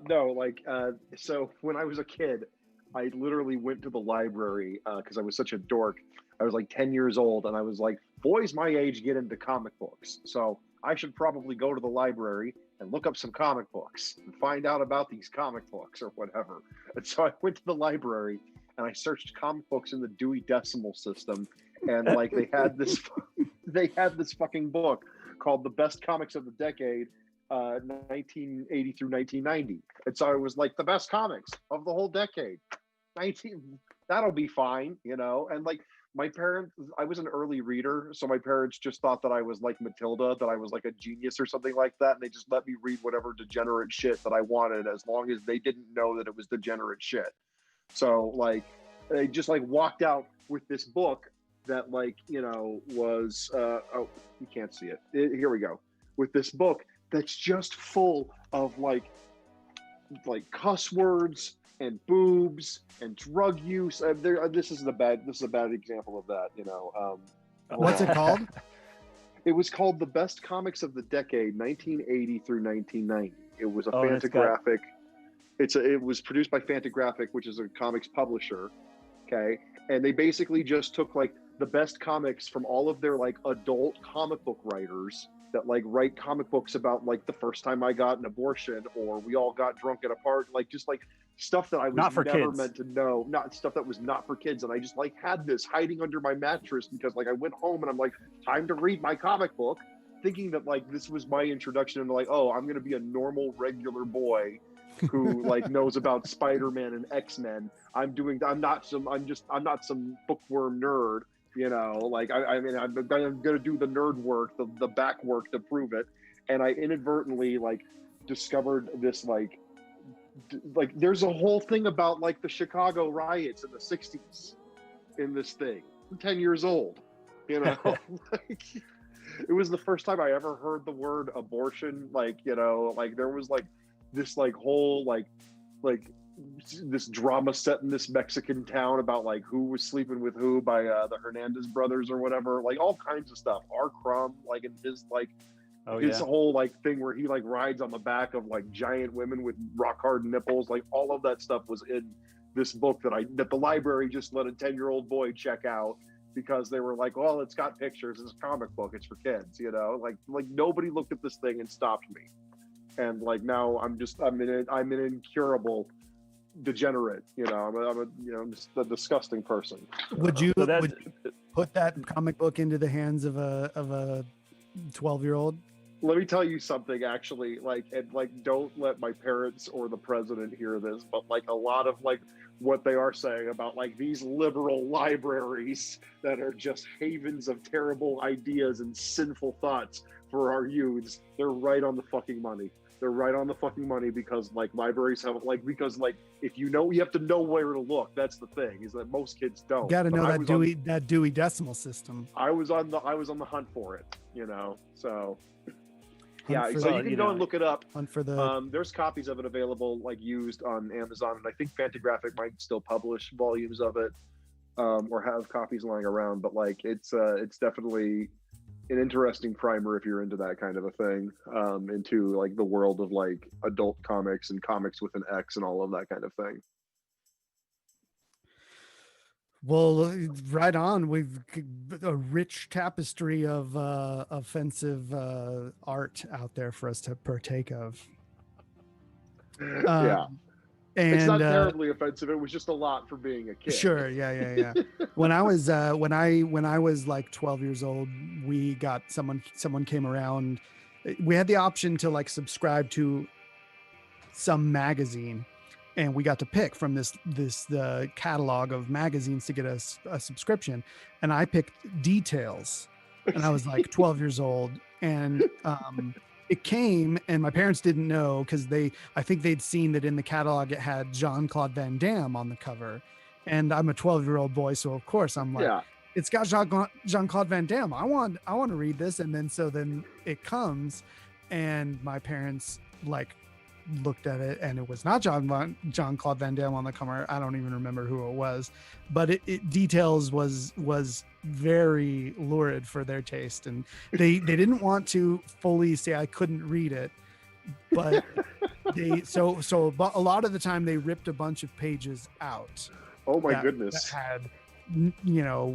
So when I was a kid, I literally went to the library because I was such a dork. I was like 10 years old, and I was like, boys my age get into comic books, so I should probably go to the library and look up some comic books and find out about these comic books or whatever. And so I went to the library and I searched comic books in the Dewey Decimal System, and like they had this fucking book called The Best Comics of the Decade, 1980 through 1990. And so I was like, the best comics of the whole decade, that'll be fine, and like my parents, I was an early reader, so my parents just thought that I was like Matilda, that I was like a genius or something like that, and they just let me read whatever degenerate shit that I wanted, as long as they didn't know that it was degenerate shit. So like they just like walked out with this book that like was you can't see it. Here we go, with this book that's just full of like cuss words and boobs and drug use. This is a bad example of that. What's it called? It was called The Best Comics of the Decade, 1980 through 1990. It was a Fantagraphic. It was produced by Fantagraphic, which is a comics publisher. Okay, and they basically just took like the best comics from all of their like adult comic book writers that like write comic books about like the first time I got an abortion, or we all got drunk at a party, like just like stuff that I was never meant to know, not stuff that was not for kids. And I just like had this hiding under my mattress because like I went home and I'm like, time to read my comic book, thinking that like this was my introduction into like, oh, I'm gonna be a normal regular boy who like knows about Spider-Man and X-Men. I'm not some bookworm nerd, like I'm gonna do the nerd work, the back work to prove it. And I inadvertently like discovered this like there's a whole thing about like the Chicago riots in the 60s in this thing. I'm 10 years old, like it was the first time I ever heard the word abortion. Like, like there was like this like whole like this drama set in this Mexican town about like who was sleeping with who by the Hernandez brothers or whatever, like all kinds of stuff. R. Crumb, like in his like whole like thing where he like rides on the back of like giant women with rock hard nipples, like all of that stuff was in this book that the library just let a 10-year-old boy check out. because they were like, "Oh, it's got pictures. It's a comic book. It's for kids." You know, like nobody looked at this thing and stopped me. And like now, I'm an incurable degenerate. You know, I'm just a disgusting person. Would you put that comic book into the hands of a 12-year-old? Let me tell you something, actually, don't let my parents or the president hear this, but like a lot of like what they are saying about like these liberal libraries that are just havens of terrible ideas and sinful thoughts for our youths, they're right on the fucking money. They're right on the fucking money because like libraries have if you know, you have to know where to look. That's the thing, is that most kids don't. You got to know that Dewey Decimal System. I was on the hunt for it, you know. So yeah, so you can go and look it up. Hunt for the there's copies of it available, like used on Amazon, and I think Fantagraphic might still publish volumes of it, or have copies lying around. But like it's definitely an interesting primer if you're into that kind of a thing, into like the world of like adult comics and comics with an X and all of that kind of thing. Well, right on. We've a rich tapestry of offensive art out there for us to partake of. Yeah. And it's not terribly offensive. It was just a lot for being a kid. Sure. Yeah. When I was like 12 years old, we got someone came around. We had the option to like subscribe to some magazine, and we got to pick from the catalog of magazines to get us a subscription. And I picked Details, and I was like 12 years old, and it came, and my parents didn't know because I think they'd seen that in the catalog it had Jean-Claude Van Damme on the cover, and I'm a 12-year-old boy, so of course I'm like, yeah, it's got Jean-Claude Van Damme. I want to read this, and then it comes, and my parents like looked at it, and it was not Jean-Claude Van Damme on the cover. I don't even remember who it was, but it Details was very lurid for their taste, and they didn't want to fully say I couldn't read it, but so a lot of the time they ripped a bunch of pages out. Oh my goodness. That had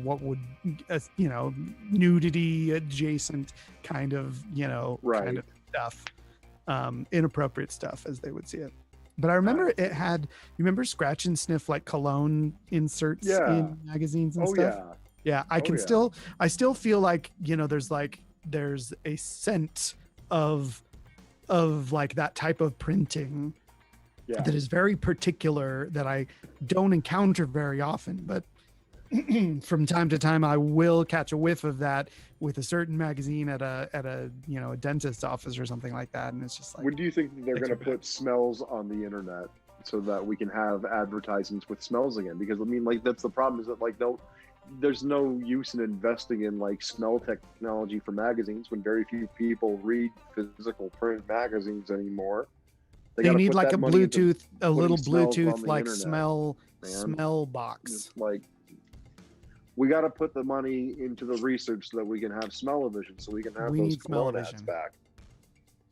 what would nudity adjacent kind of kind of stuff, inappropriate stuff as they would see it. But I remember it had, you remember scratch and sniff like cologne inserts in magazines and stuff? Yeah, I still feel like, there's a scent of like that type of printing that is very particular that I don't encounter very often, but from time to time I will catch a whiff of that with a certain magazine at a dentist's office or something like that, and it's just like, when do you think they're going to put smells on the internet so that we can have advertisements with smells again? Because I mean, like, that's the problem, is that like there's no use in investing in like smell technology for magazines when very few people read physical print magazines anymore. They need like a little Bluetooth like smell box. Just like, we got to put the money into the research so that we can have smell-o-vision, so we can have those cologne ads back.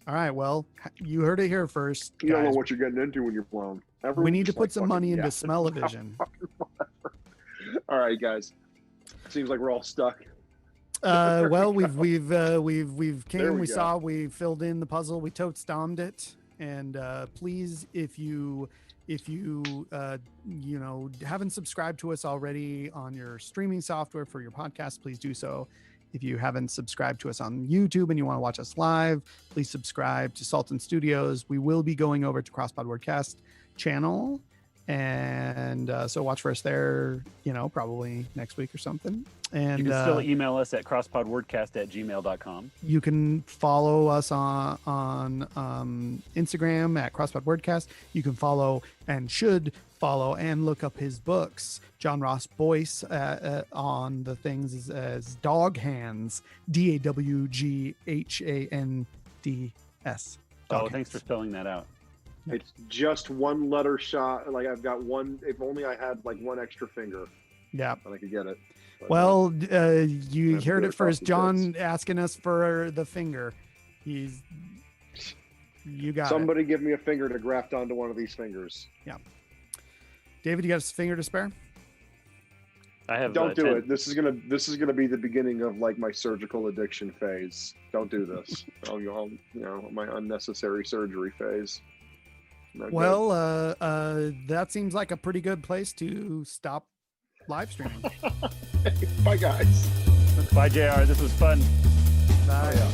All right, well, you heard it here first. You don't know what you're getting into when you're blown. We need to put some money into smell-o-vision. All right, guys. Seems like we're all stuck. Well, we've came, we saw, we filled in the puzzle, we totes-dommed it, and please, if you haven't subscribed to us already on your streaming software for your podcast, please do so. If you haven't subscribed to us on YouTube and you want to watch us live, please subscribe to Sultan Studios. We will be going over to Crosspod Wordcast channel, and so watch for us there, probably next week or something. And you can still email us at crosspodwordcast@gmail.com. You can follow us on Instagram at Crosspod Wordcast. You can follow and should follow and look up his books, John Ross Boyce, on the things as Dog Hands, DAWGHANDS. Oh, thanks for spelling that out. It's just one letter shot. Like, I've got one. If only I had like one extra finger. Yeah, then I could get it. But, well, you heard it first. John asking us for the finger. You got somebody give me a finger to graft onto one of these fingers. Yeah. David, you got a finger to spare? I have. Don't do 10. it. This is gonna be the beginning of like my surgical addiction phase. Don't do this. My unnecessary surgery phase. Not well, that seems like a pretty good place to stop live streaming. Bye, guys. Bye, JR. This was fun. Bye. Oh, yeah.